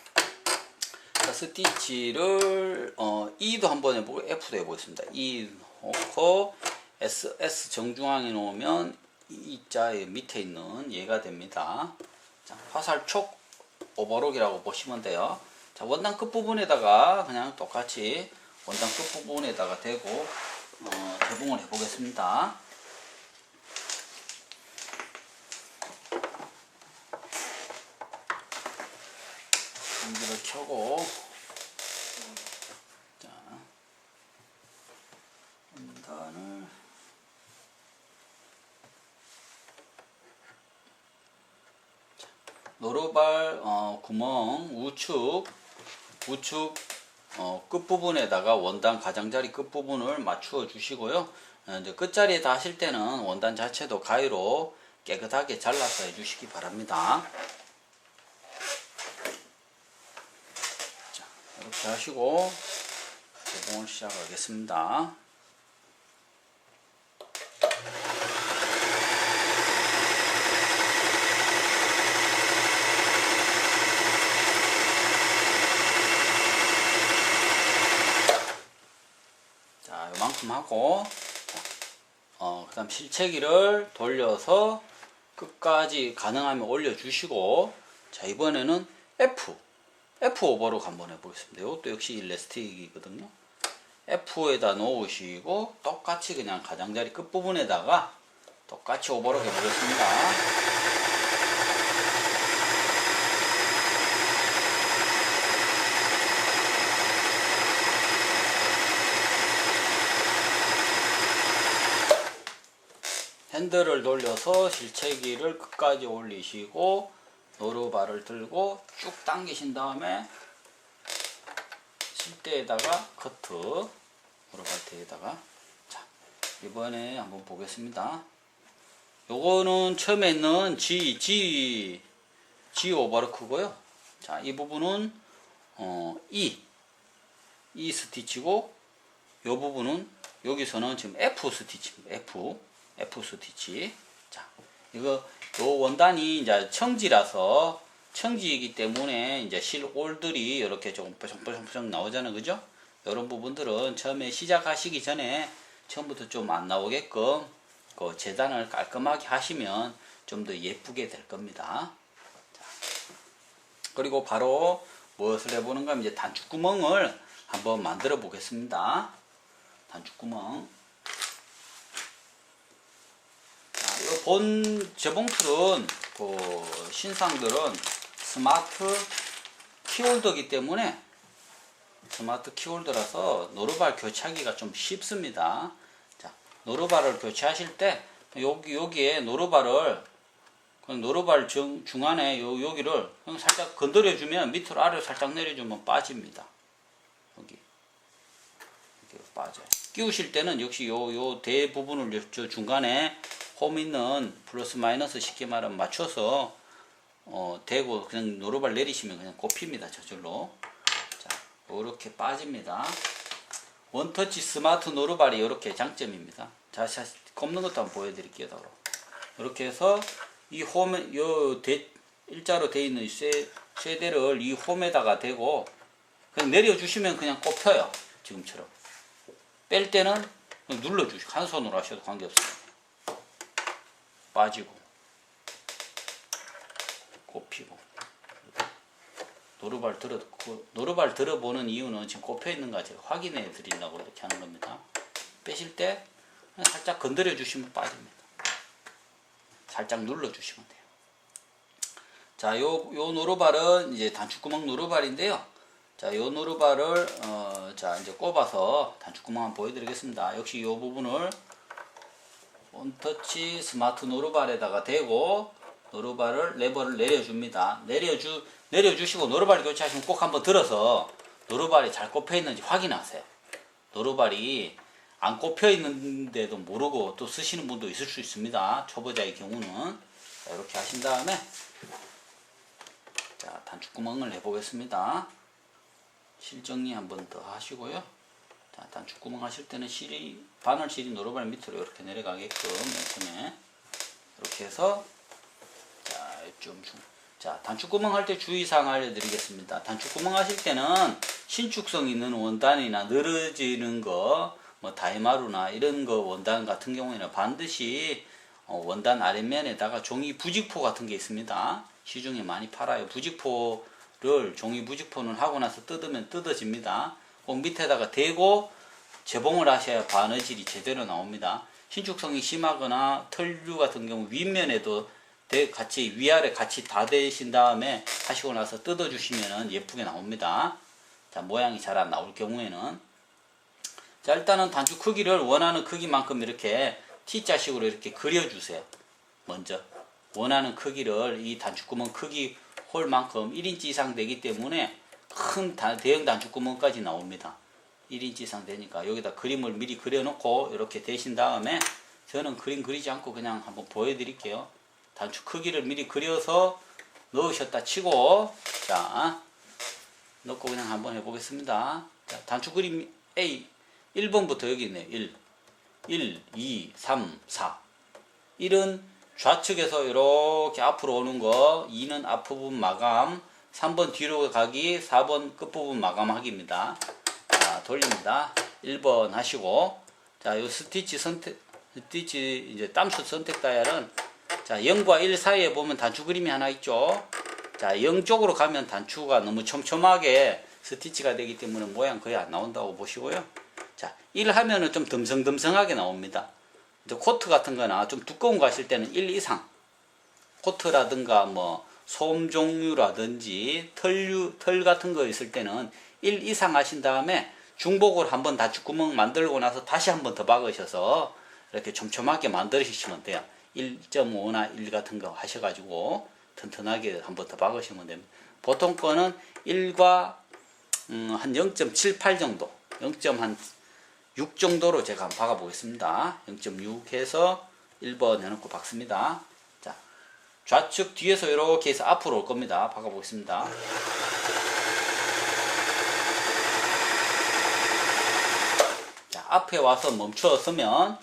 자, 스티치를 E도 한번 해보고 F도 해보겠습니다. E 놓고 SS 정중앙에 놓으면 E자의 밑에 있는 얘가 됩니다. 자, 화살촉 오버록이라고 보시면 돼요. 자, 원단 끝부분에다가 그냥 똑같이 원단 끝부분에다가 대고 개봉을 해보겠습니다. 전기를 켜고 자, 원단을 노루발 구멍 우측 끝부분에다가 원단 가장자리 끝부분을 맞추어 주시고요. 이제 끝자리에 다 하실 때는 원단 자체도 가위로 깨끗하게 잘라서 해주시기 바랍니다. 자, 이렇게 하시고 개봉을 시작하겠습니다. 자, 요만큼 하고 그 다음 실체기를 돌려서 끝까지 가능하면 올려주시고, 자, 이번에는 F 오버록 한번 해보겠습니다. 이것도 역시 일라스틱이거든요. F에다 놓으시고 똑같이 그냥 가장자리 끝부분에다가 똑같이 오버록 해보겠습니다. 핸들을 돌려서 실체기를 끝까지 올리시고 노루발을 들고 쭉 당기신 다음에 실대에다가 커트, 노루발대에다가. 자, 이번에 한번 보겠습니다. 요거는 처음에 있는 G 오버로크고요. 자, 이 부분은 E 스티치고, 요 부분은 여기서는 지금 F 스티치입니다. F 스티치. 자, 요 원단이 이제 청지라서, 청지이기 때문에 이제 실홀들이 이렇게 조금 뽀송뽀송 나오잖아요. 그죠? 이런 부분들은 처음에 시작하시기 전에 처음부터 좀 안 나오게끔 그 재단을 깔끔하게 하시면 좀 더 예쁘게 될 겁니다. 자, 그리고 바로 무엇을 해보는가 하면 이제 단축구멍을 한번 만들어 보겠습니다. 단축구멍. 본 재봉틀은 신상들은 스마트 키홀더이기 때문에, 스마트 키홀더라서 노루발 교체하기가 좀 쉽습니다. 자, 노루발을 교체하실 때 여기에 노루발 중안에 여기를 살짝 건드려주면 밑으로 아래로 살짝 내려주면 빠집니다. 여기 빠져요. 끼우실 때는 역시 요 대부분을 저 중간에 홈 있는 플러스 마이너스 쉽게 말하면 맞춰서 대고 그냥 노루발 내리시면 그냥 꼽힙니다. 저절로. 자, 이렇게 빠집니다. 원터치 스마트 노루발이 이렇게 장점입니다. 자, 꼽는 것도 한번 보여드릴게요. 이렇게 해서 이 홈에 일자로 되어 있는 쇠대를 이 홈에다가 대고 그냥 내려주시면 그냥 꼽혀요. 지금처럼. 뺄 때는 눌러주시고 한 손으로 하셔도 관계없어요. 빠지고 꼽히고. 노루발 들어보는 이유는 지금 꼽혀 있는가 제가 확인해 드리려고 이렇게 하는 겁니다. 빼실 때 살짝 건드려 주시면 빠집니다. 살짝 눌러 주시면 돼요. 자, 요 노루발은 이제 단축구멍 노루발인데요. 자, 요 노루발을 자, 이제 꼽아서 단축구멍 한번 보여드리겠습니다. 역시 요 부분을 원터치 스마트 노루발에다가 대고 노루발을 레버를 내려줍니다. 내려주시고 노루발 교체하시면 꼭 한번 들어서 노루발이 잘 꼽혀 있는지 확인하세요. 노루발이 안 꼽혀 있는데도 모르고 또 쓰시는 분도 있을 수 있습니다. 초보자의 경우는. 자, 이렇게 하신 다음에 자, 단축구멍을 해보겠습니다. 실정리 한번 더 하시고요. 자, 단축구멍 하실 때는 바늘 실이 노루발 밑으로 이렇게 내려가게끔 맨 처음에 이렇게 해서 자, 단축구멍 할 때 주의사항 알려드리겠습니다. 단축구멍 하실 때는 신축성 있는 원단이나 늘어지는 거, 뭐 다이마루나 이런 거 원단 같은 경우에는 반드시 원단 아랫면에다가 종이 부직포 같은 게 있습니다. 시중에 많이 팔아요. 종이 부직포는 하고 나서 뜯으면 뜯어집니다. 꼭 밑에다가 대고 재봉을 하셔야 바느질이 제대로 나옵니다. 신축성이 심하거나 털류 같은 경우 윗면에도 같이 위아래 같이 다 대신 다음에 하시고 나서 뜯어 주시면 예쁘게 나옵니다. 자, 모양이 잘 안 나올 경우에는 자, 일단은 단축 크기를 원하는 크기만큼 이렇게 T자식으로 이렇게 그려주세요. 먼저 원하는 크기를 이 단축구멍 크기 홀만큼 1인치 이상 되기 때문에 큰 대형 단축구멍까지 나옵니다. 1인치 이상 되니까 여기다 그림을 미리 그려놓고 이렇게 대신 다음에 저는 그림 그리지 않고 그냥 한번 보여드릴게요. 단축 크기를 미리 그려서 넣으셨다 치고 자 넣고 그냥 한번 해보겠습니다. 자, 단축 그림 A 1번부터 여기 있네요. 1, 2, 3, 4 1은 좌측에서 이렇게 앞으로 오는 거 2는 앞부분 마감 3번 뒤로 가기 4번 끝부분 마감하기입니다. 자, 돌립니다. 1번 하시고 자, 요 스티치 이제 땀수 선택 다이얼은 자, 0과 1 사이에 보면 단추 그림이 하나 있죠. 자, 0 쪽으로 가면 단추가 너무 촘촘하게 스티치가 되기 때문에 모양 거의 안 나온다고 보시고요. 자, 1 하면은 좀 듬성듬성하게 나옵니다. 이제 코트 같은 거나 좀 두꺼운 거 하실 때는 1 이상. 코트라든가 뭐 솜 종류라든지 털 같은 거 있을 때는 1 이상 하신 다음에 중복을 한번 단축구멍 만들고 나서 다시 한번 더 박으셔서 이렇게 촘촘하게 만드시면 돼요. 1.5나 1 같은 거 하셔가지고 튼튼하게 한번 더 박으시면 됩니다. 보통 거는 1과 한 0.78 정도 0.6 정도로 제가 한번 박아 보겠습니다. 0.6 해서 1번 해놓고 박습니다. 자, 좌측 뒤에서 이렇게 해서 앞으로 올 겁니다. 박아 보겠습니다. 자, 앞에 와서 멈추었으면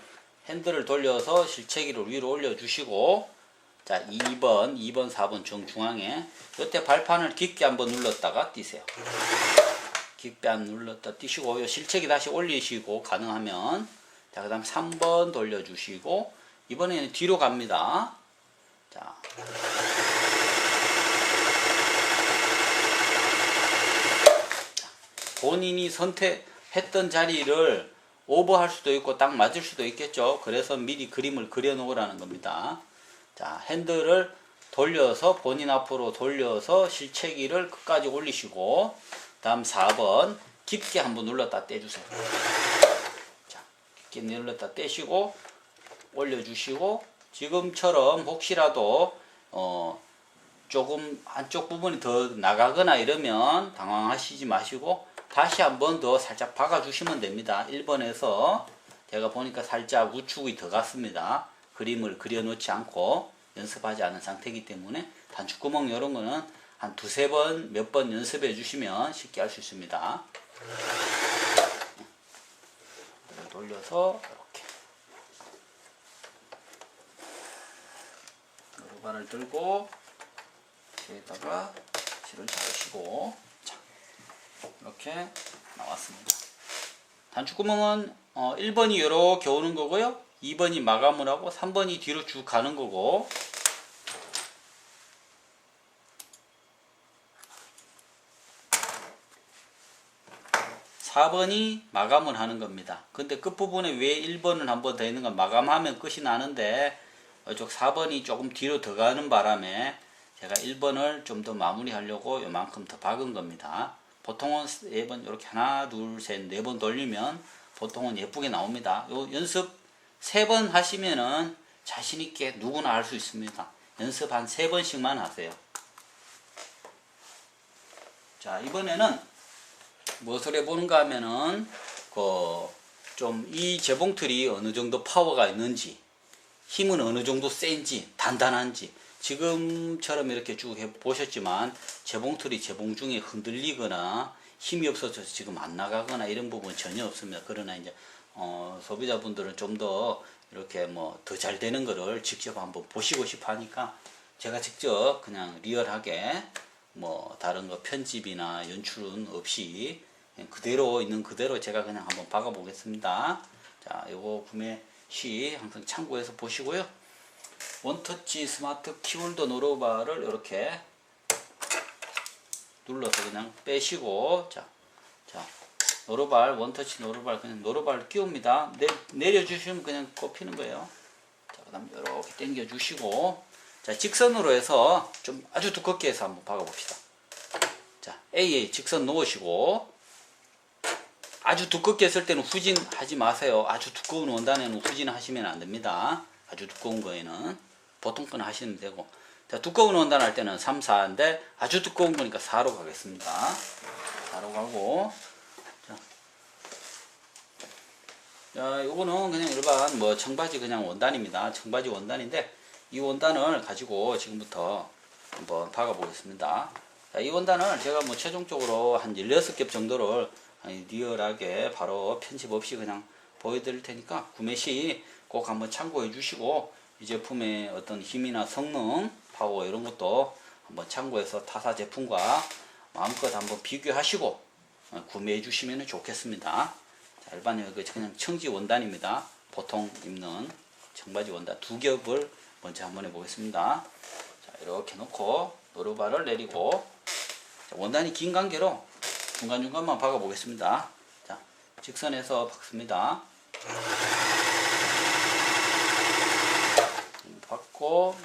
핸들을 돌려서 실체기를 위로 올려주시고 자, 2번, 4번 정중앙에 이때 발판을 깊게 한번 눌렀다가 뛰세요. 깊게 한번 눌렀다 뛰시고 요 실체기 다시 올리시고 가능하면 자, 그 다음 3번 돌려주시고 이번에는 뒤로 갑니다. 자, 본인이 선택했던 자리를 오버할 수도 있고 딱 맞을 수도 있겠죠. 그래서 미리 그림을 그려 놓으라는 겁니다. 자, 핸들을 돌려서 본인 앞으로 돌려서 실체기를 끝까지 올리시고 다음 4번 깊게 한번 눌렀다 떼주세요. 자, 깊게 눌렀다 떼시고 올려주시고 지금처럼 혹시라도 조금 한쪽 부분이 더 나가거나 이러면 당황하시지 마시고 다시 한 번 더 살짝 박아주시면 됩니다. 1번에서 제가 보니까 살짝 우측이 더 갔습니다. 그림을 그려놓지 않고 연습하지 않은 상태이기 때문에 단축구멍 이런 거는 한 두세 번, 몇 번 연습해 주시면 쉽게 할 수 있습니다. 돌려서 이렇게 노루발을 들고 여기다가 실을 잡으시고 이렇게 나왔습니다. 단축구멍은 1번이 이렇게 오는 거고요. 2번이 마감을 하고 3번이 뒤로 쭉 가는 거고 4번이 마감을 하는 겁니다. 근데 끝부분에 왜 1번은 한 번 더 있는가 마감하면 끝이 나는데 이쪽 4번이 조금 뒤로 더 가는 바람에 제가 1번을 좀 더 마무리하려고 요만큼 더 박은 겁니다. 보통은 4번 이렇게 하나 둘 셋 4번 돌리면 보통은 예쁘게 나옵니다. 요 연습 3번 하시면은 자신있게 누구나 할 수 있습니다. 연습 한 3번씩만 하세요. 자, 이번에는 무엇을 해보는가 하면은 좀 이 재봉틀이 어느 정도 파워가 있는지, 힘은 어느 정도 센지, 단단한지, 지금처럼 이렇게 쭉 해보셨지만 재봉틀이 재봉 중에 흔들리거나 힘이 없어서 지금 안 나가거나 이런 부분 전혀 없습니다. 그러나 이제 소비자분들은 좀 더 이렇게 뭐 더 잘 되는 거를 직접 한번 보시고 싶어 하니까 제가 직접 그냥 리얼하게 뭐 다른 거 편집이나 연출은 없이 그냥 그대로 있는 그대로 제가 그냥 한번 박아 보겠습니다. 자, 요거 구매 시 항상 참고해서 보시고요. 원터치 스마트 키홀더 노로바를 이렇게 눌러서 그냥 빼시고, 자 노로발, 원터치 노로발, 그냥 노로발 끼웁니다. 내려주시면 그냥 꼽히는 거예요. 자, 그 다음 이렇게 당겨 주시고, 자, 직선으로 해서 좀 아주 두껍게 해서 한번 박아 봅시다. 자, A에 직선 놓으시고, 아주 두껍게 했을 때는 후진하지 마세요. 아주 두꺼운 원단에는 후진하시면 안 됩니다. 아주 두꺼운 거에는 보통 거는 하시면 되고, 자, 두꺼운 원단 할 때는 3, 4인데 아주 두꺼운 거니까 4로 가겠습니다. 4로 가고, 자, 요거는 그냥 일반 뭐 청바지 그냥 원단입니다. 청바지 원단인데 이 원단을 가지고 지금부터 한번 박아 보겠습니다. 자, 이 원단을 제가 뭐 최종적으로 한 16겹 정도를 리얼하게 바로 편집 없이 그냥 보여드릴 테니까 구매 시 꼭 한번 참고해 주시고, 이 제품의 어떤 힘이나 성능, 파워 이런 것도 한번 참고해서 타사 제품과 마음껏 한번 비교하시고 구매해 주시면 좋겠습니다. 자, 일반 그냥 청지 원단입니다. 보통 입는 청바지 원단 2겹을 먼저 한번 해보겠습니다. 자, 이렇게 놓고 노루발을 내리고, 자, 원단이 긴 관계로 중간중간만 박아 보겠습니다. 자, 직선에서 박습니다. 박고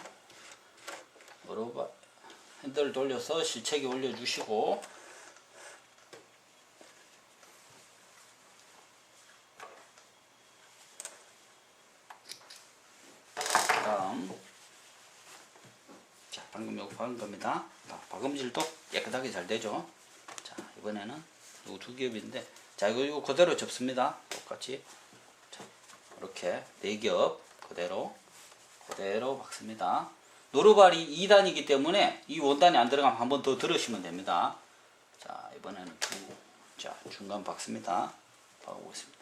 노루발 핸들을 돌려서 실책에 올려주시고, 자, 방금 요거 박은 겁니다. 박음질도 깨끗하게 잘 되죠. 자, 이번에는 요 2겹인데, 자, 이거 그대로 접습니다. 똑같이. 자, 이렇게 4겹 그대로 박습니다. 노루발이 2단이기 때문에 이 원단이 안 들어가면 한 번 더 들으시면 됩니다. 자, 이번에는 자, 중간 박습니다. 박아보겠습니다.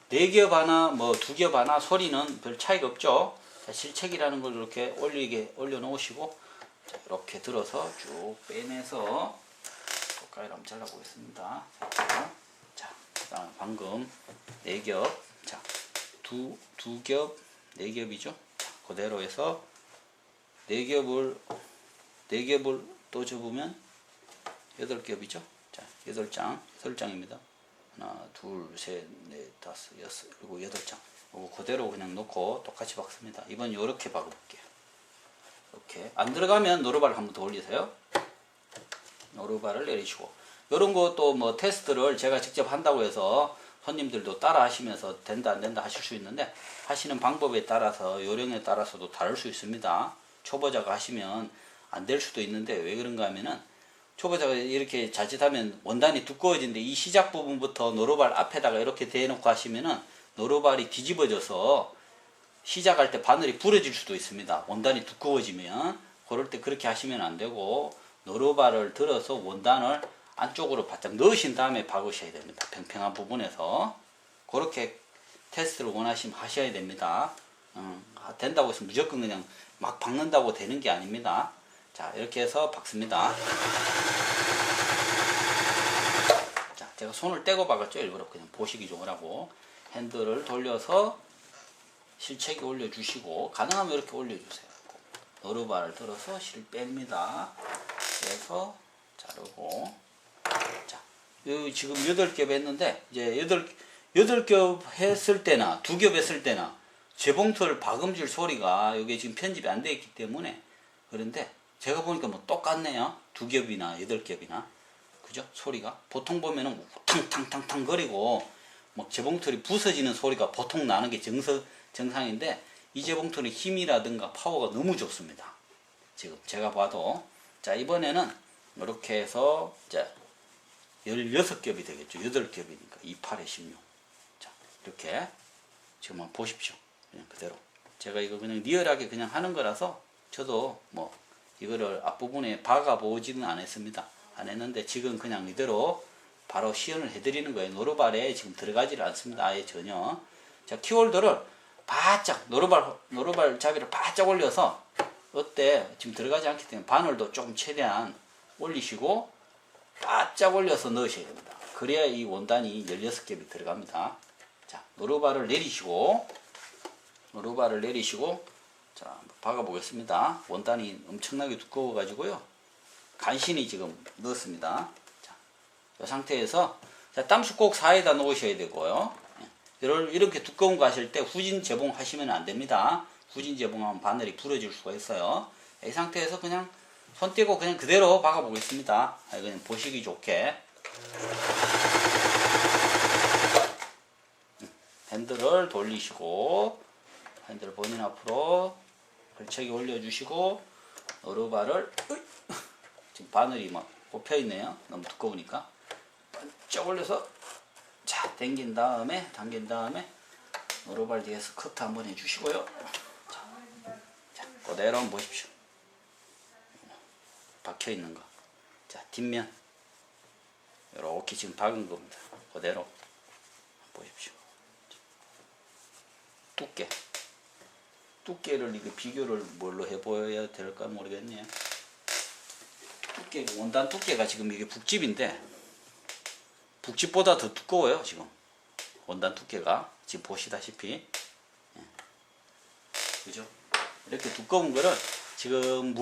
4겹 하나, 뭐 2겹 하나 소리는 별 차이가 없죠. 자, 실책이라는 걸 이렇게 올려 놓으시고, 자, 이렇게 들어서 쭉 빼내서 가위로 한번 잘라 보겠습니다. 자, 그다음 방금 4겹, 자, 두 겹, 4겹이죠. 그대로 해서 4겹을 또 접으면 8겹이죠. 자, 8장입니다. 하나, 둘, 셋, 넷, 다섯, 여섯, 일곱, 8장. 이거 그대로 그냥 놓고 똑같이 박습니다. 이번 요렇게 박아볼게요. 이렇게. 안 들어가면 노루발을 한 번 더 올리세요. 노루발을 내리시고. 요런 것도 뭐 테스트를 제가 직접 한다고 해서 손님들도 따라 하시면서 된다 안 된다 하실 수 있는데, 하시는 방법에 따라서 요령에 따라서도 다를 수 있습니다. 초보자가 하시면 안 될 수도 있는데, 왜 그런가 하면은 초보자가 이렇게 자칫하면 원단이 두꺼워지는데 이 시작 부분부터 노루발 앞에다가 이렇게 대놓고 하시면은 노루발이 뒤집어져서 시작할 때 바늘이 부러질 수도 있습니다. 원단이 두꺼워지면. 그럴 때 그렇게 하시면 안 되고, 노루발을 들어서 원단을 안쪽으로 바짝 넣으신 다음에 박으셔야 됩니다. 평평한 부분에서. 그렇게 테스트를 원하시면 하셔야 됩니다. 된다고 해서 무조건 그냥 막 박는다고 되는 게 아닙니다. 자, 이렇게 해서 박습니다. 자, 제가 손을 떼고 박았죠. 일부러 그냥 보시기 좋으라고. 핸들을 돌려서 실책에 올려주시고, 가능하면 이렇게 올려주세요. 노루발을 들어서 실 뺍니다. 그래서 자르고, 자, 지금 8겹 했는데, 이제 8겹 했을 때나 2겹 했을 때나 재봉틀 박음질 소리가 이게 지금 편집이 안 되어 있기 때문에, 그런데 제가 보니까 뭐 똑같네요. 2겹이나 8겹이나. 그죠? 소리가. 보통 보면은 탕탕탕탕 거리고, 뭐 재봉틀이 부서지는 소리가 보통 나는 게 정상인데 이 재봉틀은 힘이라든가 파워가 너무 좋습니다. 지금 제가 봐도. 자, 이번에는 이렇게 해서 이제 16겹이 되겠죠. 8겹이니까 28에 16. 자, 이렇게 지금 한번 보십시오. 그냥 그대로. 제가 이거 그냥 리얼하게 그냥 하는 거라서 저도 뭐 이거를 앞부분에 박아 보지는 않았습니다. 안 했는데 지금 그냥 이대로 바로 시연을 해드리는 거예요. 노루발에 지금 들어가지를 않습니다. 아예 전혀. 자, 키홀더를 바짝 노루발 잡이를 바짝 올려서 어때 지금 들어가지 않기 때문에 바늘도 조금 최대한 올리시고 바짝 올려서 넣으셔야 됩니다. 그래야 이 원단이 16겹이 들어갑니다. 자, 노루발을 내리시고 자, 한번 박아 보겠습니다. 원단이 엄청나게 두꺼워 가지고요. 간신히 지금 넣었습니다. 자, 이 상태에서 자, 땀수 꼭 사이에다 놓으셔야 되고요. 이렇게 두꺼운 거 하실 때 후진 재봉 하시면 안 됩니다. 후진 재봉하면 바늘이 부러질 수가 있어요. 이 상태에서 그냥 손 떼고 그냥 그대로 박아 보겠습니다. 그냥 보시기 좋게. 핸들을 돌리시고 핸들 본인 앞으로 걸쳐기 올려주시고 노루발을 지금 바늘이 막 꼽혀 있네요. 너무 두꺼우니까 반짝 올려서 자 당긴 다음에 노루발 뒤에서 커트 한번 해주시고요. 자, 그대로 한번 보십시오. 박혀 있는 거. 자, 뒷면 이렇게 지금 박은 겁니다. 그대로 보십시오. 두께를 이거 비교를 뭘로 해보여야 될까 모르겠네요. 원단 두께가 지금 이게 북집인데 북집보다 더 두꺼워요. 지금 원단 두께가 지금 보시다시피 그죠? 이렇게 두꺼운 거를 지금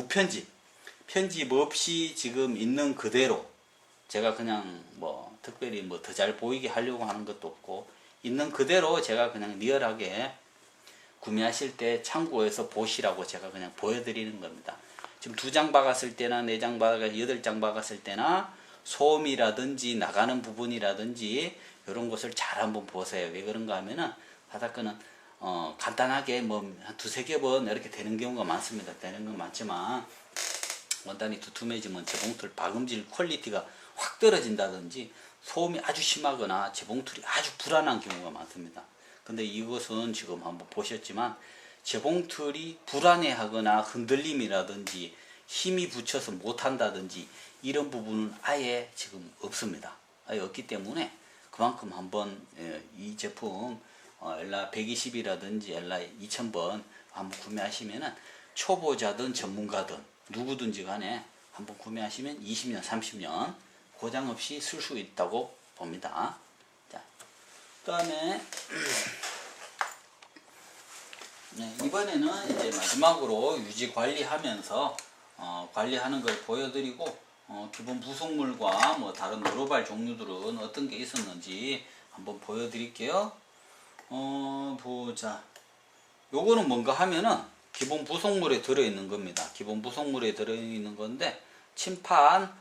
편집 없이 지금 있는 그대로 제가 그냥 뭐 특별히 뭐 더 잘 보이게 하려고 하는 것도 없고 있는 그대로 제가 그냥 리얼하게 구매하실 때 참고해서 보시라고 제가 그냥 보여드리는 겁니다. 지금 2장 박았을 때나 4장 박았을 때 8장 박았을 때나 소음이라든지 나가는 부분이라든지 이런 것을 잘 한번 보세요. 왜 그런가 하면은 바닥끈은 간단하게 뭐 한 2-3개 이렇게 되는 경우가 많습니다. 되는 건 많지만 원단이 두툼해지면 재봉틀 박음질 퀄리티가 확 떨어진다든지 소음이 아주 심하거나 재봉틀이 아주 불안한 경우가 많습니다. 근데 이것은 지금 한번 보셨지만 재봉틀이 불안해하거나 흔들림이라든지 힘이 붙여서 못한다든지 이런 부분은 아예 지금 없습니다. 아예 없기 때문에 그만큼 한번 이 제품 엘라 120이라든지 엘라 2000번 한번 구매하시면은 초보자든 전문가든 누구든지 간에 한번 구매하시면 20년 30년 고장 없이 쓸 수 있다고 봅니다. 자, 그 다음에 네, 이번에는 이제 마지막으로 유지 관리하면서 관리하는 걸 보여드리고 기본 부속물과 뭐 다른 노루발 종류들은 어떤 게 있었는지 한번 보여드릴게요. 보자. 요거는 뭔가 하면은 기본 부속물에 들어있는 겁니다. 기본 부속물에 들어있는 건데 침판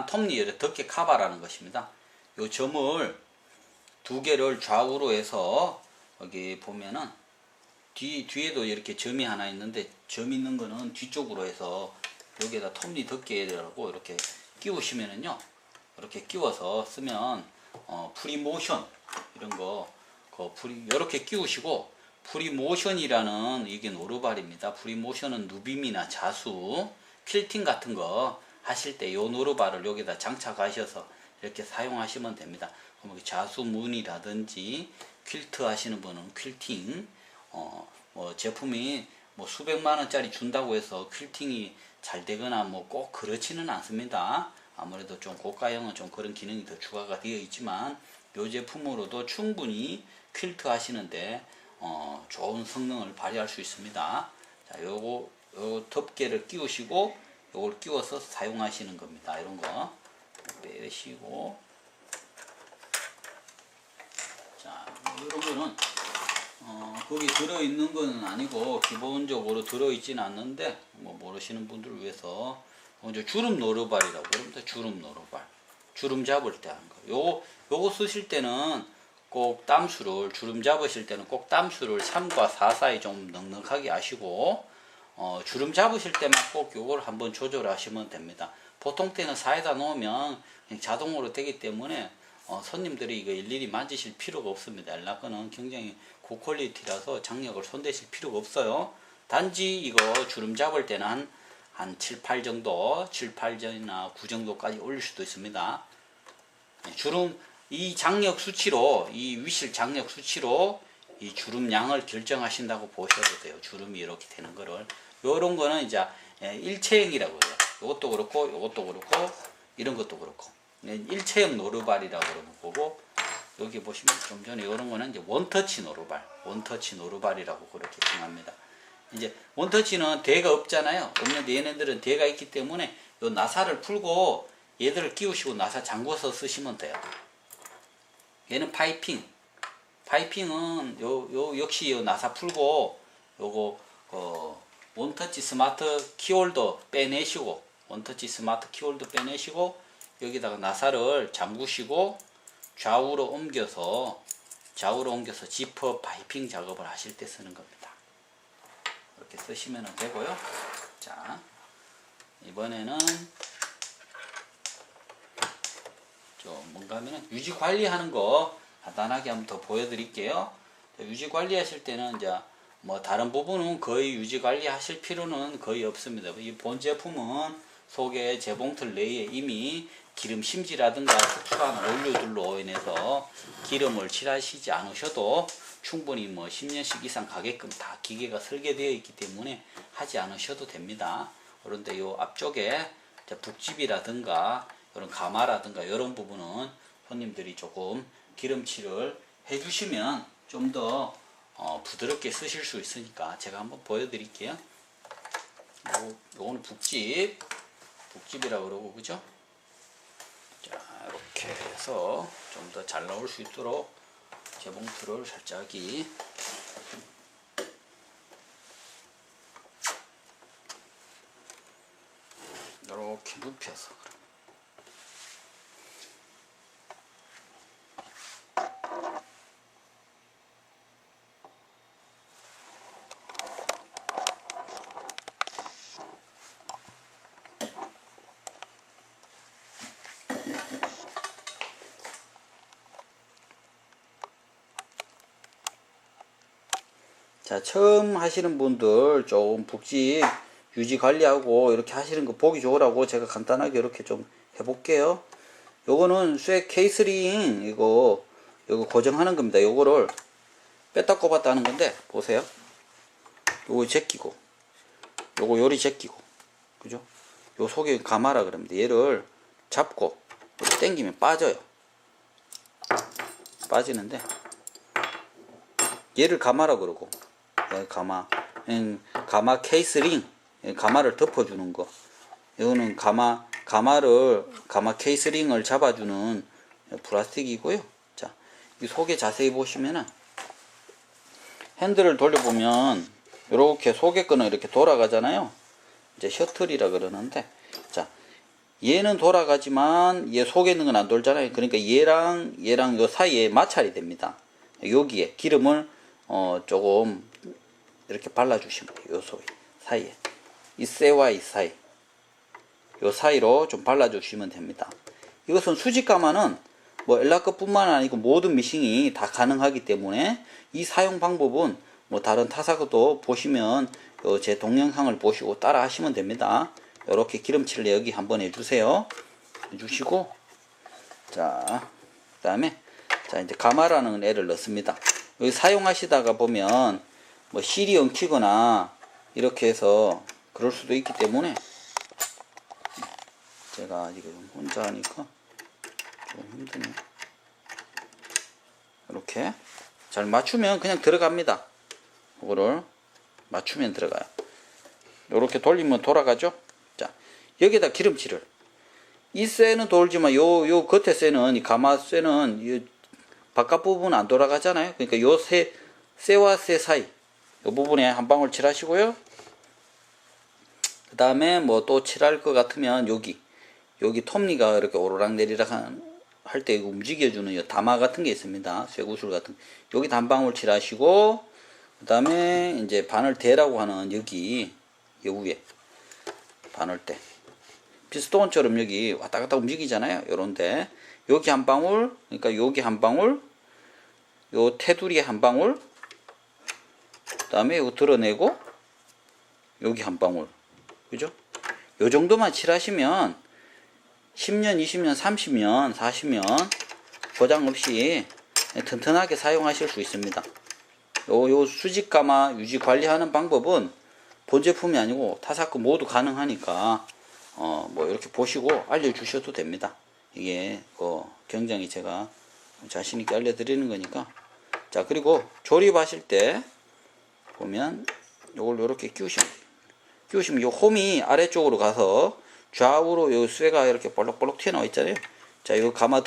톱니 덮개 카바라는 것입니다. 요 점을 2개를 좌우로 해서 여기 보면은 뒤에도 이렇게 점이 하나 있는데 점 있는 거는 뒤쪽으로 해서 여기에다 톱니 덮개라고 이렇게 끼우시면은요, 이렇게 끼워서 쓰면 프리모션 이런 거 이렇게 끼우시고, 프리모션이라는 이게 노루발입니다. 프리모션은 누빔이나 자수, 퀼팅 같은 거 하실 때 요 노루발을 여기다 장착하셔서 이렇게 사용하시면 됩니다. 자수무늬라든지 퀼트 하시는 분은 퀼팅, 뭐 제품이 뭐 수백만 원짜리 준다고 해서 퀼팅이 잘 되거나 뭐 꼭 그렇지는 않습니다. 아무래도 좀 고가형은 좀 그런 기능이 더 추가가 되어 있지만 이 제품으로도 충분히 퀼트 하시는데 좋은 성능을 발휘할 수 있습니다. 자, 요 덮개를 끼우시고 요걸 끼워서 사용하시는 겁니다. 이런 거 빼시고, 자, 이런 거는 거기 들어있는 건 아니고 기본적으로 들어있지는 않는데 뭐 모르시는 분들을 위해서 먼저 주름 노루발이라고 그럽니다. 주름 노루발, 주름 잡을 때 하는 거. 요거 쓰실 때는 꼭 땀수를 주름 잡으실 때는 꼭 땀수를 3과 4 사이 좀 넉넉하게 하시고 주름 잡으실 때만 꼭 요걸 한번 조절하시면 됩니다. 보통 때는 4에다 놓으면 그냥 자동으로 되기 때문에 손님들이 이거 일일이 만지실 필요가 없습니다. 엘라거는 굉장히 고퀄리티라서 장력을 손대실 필요가 없어요. 단지 이거 주름 잡을 때는 한 7, 8 정도, 7, 8전이나 9 정도까지 올릴 수도 있습니다. 주름, 이 장력 수치로, 이 위실 장력 수치로 이 주름 양을 결정하신다고 보셔도 돼요. 주름이 이렇게 되는 거를. 요런 거는 이제 일체형이라고 해요. 요것도 그렇고, 요것도 그렇고, 이런 것도 그렇고. 일체형 노루발이라고 그러는 거고, 여기 보시면 좀 전에 요런 거는 이제 원터치 노루발, 원터치 노루발이라고 그렇게 정합니다. 이제 원터치는 대가 없잖아요. 없는데 얘네들은 대가 있기 때문에 요 나사를 풀고 얘들을 끼우시고 나사 잠궈서 쓰시면 돼요. 얘는 파이핑. 파이핑은 요 역시 요 나사 풀고 요거 원터치 스마트 키홀더 빼내시고 원터치 스마트 키홀더 빼내시고 여기다가 나사를 잠그시고 좌우로 옮겨서 지퍼 파이핑 작업을 하실 때 쓰는 겁니다. 이렇게 쓰시면 되고요. 자, 이번에는 좀 뭔가 하면은 유지 관리하는 거 간단하게 한번 더 보여드릴게요. 유지 관리하실 때는 이제 뭐 다른 부분은 거의 유지 관리하실 필요는 거의 없습니다. 이 본 제품은 속에 재봉틀 내에 이미 기름 심지라든가 특수한 원료들로 인해서 기름을 칠하시지 않으셔도 충분히 뭐 10년씩 이상 가게끔 다 기계가 설계되어 있기 때문에 하지 않으셔도 됩니다. 그런데 요 앞쪽에 북집이라든가 이런 가마라든가 이런 부분은 손님들이 조금 기름칠을 해주시면 좀 더 부드럽게 쓰실 수 있으니까 제가 한번 보여드릴게요. 요거는 북집이라고 그러고 그죠? 자, 이렇게 해서 좀 더 잘 나올 수 있도록 재봉틀을 살짝이 이렇게 눕혀서 자, 처음 하시는 분들 조금 북집 유지 관리하고 이렇게 하시는 거 보기 좋으라고 제가 간단하게 이렇게 좀 해볼게요. 요거는 쇠 케이스링 이거 고정하는 겁니다. 요거를 뺐다 꼽았다 하는 건데 보세요. 요거 제끼고 요거 요리 제끼고 그죠? 요 속에 가마라 그럽니다. 얘를 잡고 이렇게 당기면 빠져요. 빠지는데 얘를 가마라 그러고 가마 케이스링 가마를 덮어주는 거. 이거는 가마 케이스링을 잡아주는 플라스틱이고요. 자, 이 속에 자세히 보시면은 핸들을 돌려보면 이렇게 속에 거는 이렇게 돌아가잖아요. 이제 셔틀이라 그러는데, 자, 얘는 돌아가지만 얘 속에 있는 건 안 돌잖아요. 그러니까 얘랑 요 사이에 마찰이 됩니다. 여기에 기름을 조금 이렇게 발라주시면 돼요. 요 사이에 이 쇠와 이 사이 요 사이로 좀 발라주시면 됩니다. 이것은 수직 가마는 뭐 엘라커 뿐만 아니고 모든 미싱이 다 가능하기 때문에 이 사용 방법은 뭐 다른 타사도 보시면 제 동영상을 보시고 따라 하시면 됩니다. 이렇게 기름칠을 여기 한번 해주세요. 해주시고, 자, 그 다음에 자 이제 가마라는 애를 넣습니다. 여기 사용하시다가 보면 뭐 실이 엉키거나 이렇게 해서 그럴 수도 있기 때문에 제가 지금 혼자 하니까 좀 힘드네. 이렇게 잘 맞추면 그냥 들어갑니다. 이거를 맞추면 들어가요. 이렇게 돌리면 돌아가죠. 자, 여기다 기름칠을, 이 쇠는 돌지만 요 겉에 쇠는, 이 가마 쇠는 이 바깥 부분은 안 돌아가잖아요. 그러니까 요 쇠와 쇠 사이 이 부분에 한 방울 칠하시고요. 그 다음에 뭐 또 칠할 것 같으면 여기 톱니가 이렇게 오르락내리락 하는 할 때 움직여주는 요 다마 같은 게 있습니다. 쇠구슬 같은. 여기다 한 방울 칠하시고, 그 다음에 이제 바늘대라고 하는 여기, 요 위에. 바늘대. 피스톤처럼 여기 왔다 갔다 움직이잖아요. 요런데. 여기 한 방울, 그러니까 여기 한 방울, 요 테두리에 한 방울, 그 다음에 이거 드러내고, 여기 한 방울. 그죠? 요 정도만 칠하시면 10년, 20년, 30년, 40년 고장 없이 튼튼하게 사용하실 수 있습니다. 요 수직 가마 유지 관리하는 방법은 본 제품이 아니고 타사크 모두 가능하니까 뭐 이렇게 보시고 알려주셔도 됩니다. 이게 굉장히 제가 자신 있게 알려드리는 거니까. 자, 그리고 조립하실 때 보면 요걸 이렇게 끼우시면 요 홈이 아래쪽으로 가서 좌우로 요 쇠가 이렇게 볼록볼록 튀어나와 있잖아요. 자, 요 가마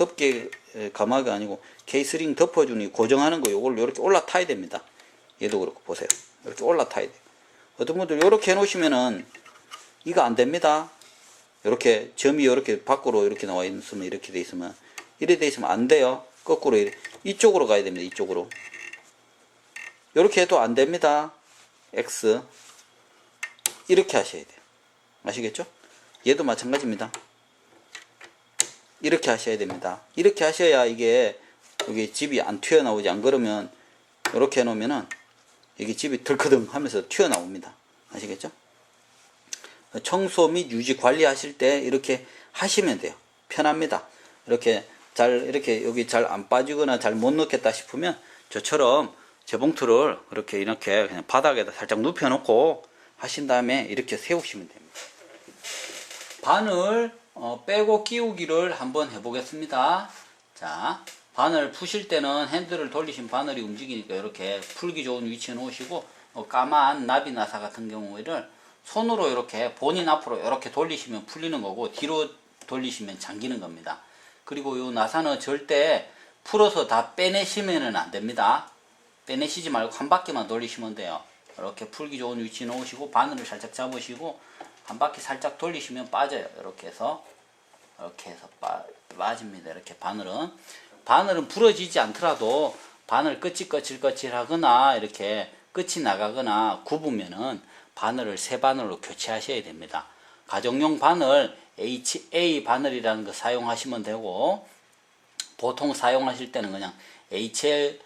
가마가 아니고 케이스링 덮어주니 고정하는 거 요걸 이렇게 올라타야 됩니다. 얘도 그렇고 보세요. 이렇게 올라타야 돼요. 어떤 분들 이렇게 해놓으시면은 이거 안 됩니다. 이렇게 점이 이렇게 밖으로 이렇게 나와 있으면 이렇게 돼 있으면 이래 돼 있으면 안 돼요. 거꾸로 이쪽으로 가야 됩니다. 이쪽으로. 이렇게 해도 안 됩니다. X 이렇게 하셔야 돼요. 아시겠죠? 얘도 마찬가지입니다. 이렇게 하셔야 됩니다. 이렇게 하셔야 이게 여기 집이 안 튀어나오지. 안 그러면 이렇게 해놓으면은 여기 집이 덜커덩 하면서 튀어나옵니다. 아시겠죠? 청소 및 유지 관리하실 때 이렇게 하시면 돼요. 편합니다. 이렇게 여기 잘 안 빠지거나 잘 못 넣겠다 싶으면 저처럼 재봉틀을 이렇게 그냥 바닥에다 살짝 눕혀놓고 하신 다음에 이렇게 세우시면 됩니다. 바늘 빼고 끼우기를 한번 해보겠습니다. 자, 바늘 푸실 때는 핸들을 돌리시면 바늘이 움직이니까 이렇게 풀기 좋은 위치에 놓으시고 까만 나비나사 같은 경우를 손으로 이렇게 본인 앞으로 이렇게 돌리시면 풀리는 거고 뒤로 돌리시면 잠기는 겁니다. 그리고 이 나사는 절대 풀어서 다 빼내시면 안 됩니다. 빼내시지 말고 한 바퀴만 돌리시면 돼요. 이렇게 풀기 좋은 위치에 놓으시고 바늘을 살짝 잡으시고 한 바퀴 살짝 돌리시면 빠져요. 이렇게 해서 빠집니다. 이렇게 바늘은 부러지지 않더라도 바늘 끝이 거칠거칠하거나 이렇게 끝이 나가거나 굽으면은 바늘을 새 바늘로 교체하셔야 됩니다. 가정용 바늘 HA 바늘이라는 거 사용하시면 되고, 보통 사용하실 때는 그냥 HA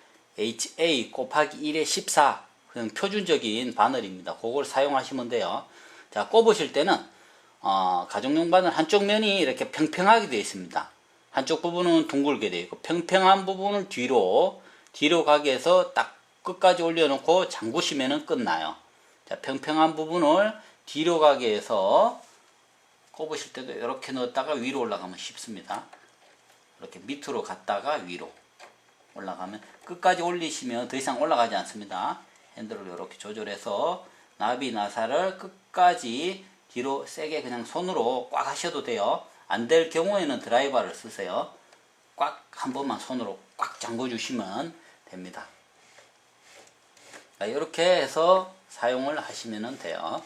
곱하기 1의 14 그냥 표준적인 바늘입니다. 그걸 사용하시면 돼요. 자, 꼽으실 때는 가정용 바늘 한쪽 면이 이렇게 평평하게 되어 있습니다. 한쪽 부분은 둥글게 되어 있고 평평한 부분을 뒤로 가게 해서 딱 끝까지 올려놓고 잠그시면 끝나요. 자, 평평한 부분을 뒤로 가게 해서 꼽으실 때도 이렇게 넣었다가 위로 올라가면 쉽습니다. 이렇게 밑으로 갔다가 위로 올라가면 끝까지 올리시면 더 이상 올라가지 않습니다. 핸들을 이렇게 조절해서 나비 나사를 끝까지 뒤로 세게 그냥 손으로 꽉 하셔도 돼요. 안 될 경우에는 드라이버를 쓰세요. 꽉 한 번만 손으로 꽉 잠궈 주시면 됩니다. 이렇게 해서 사용을 하시면 돼요.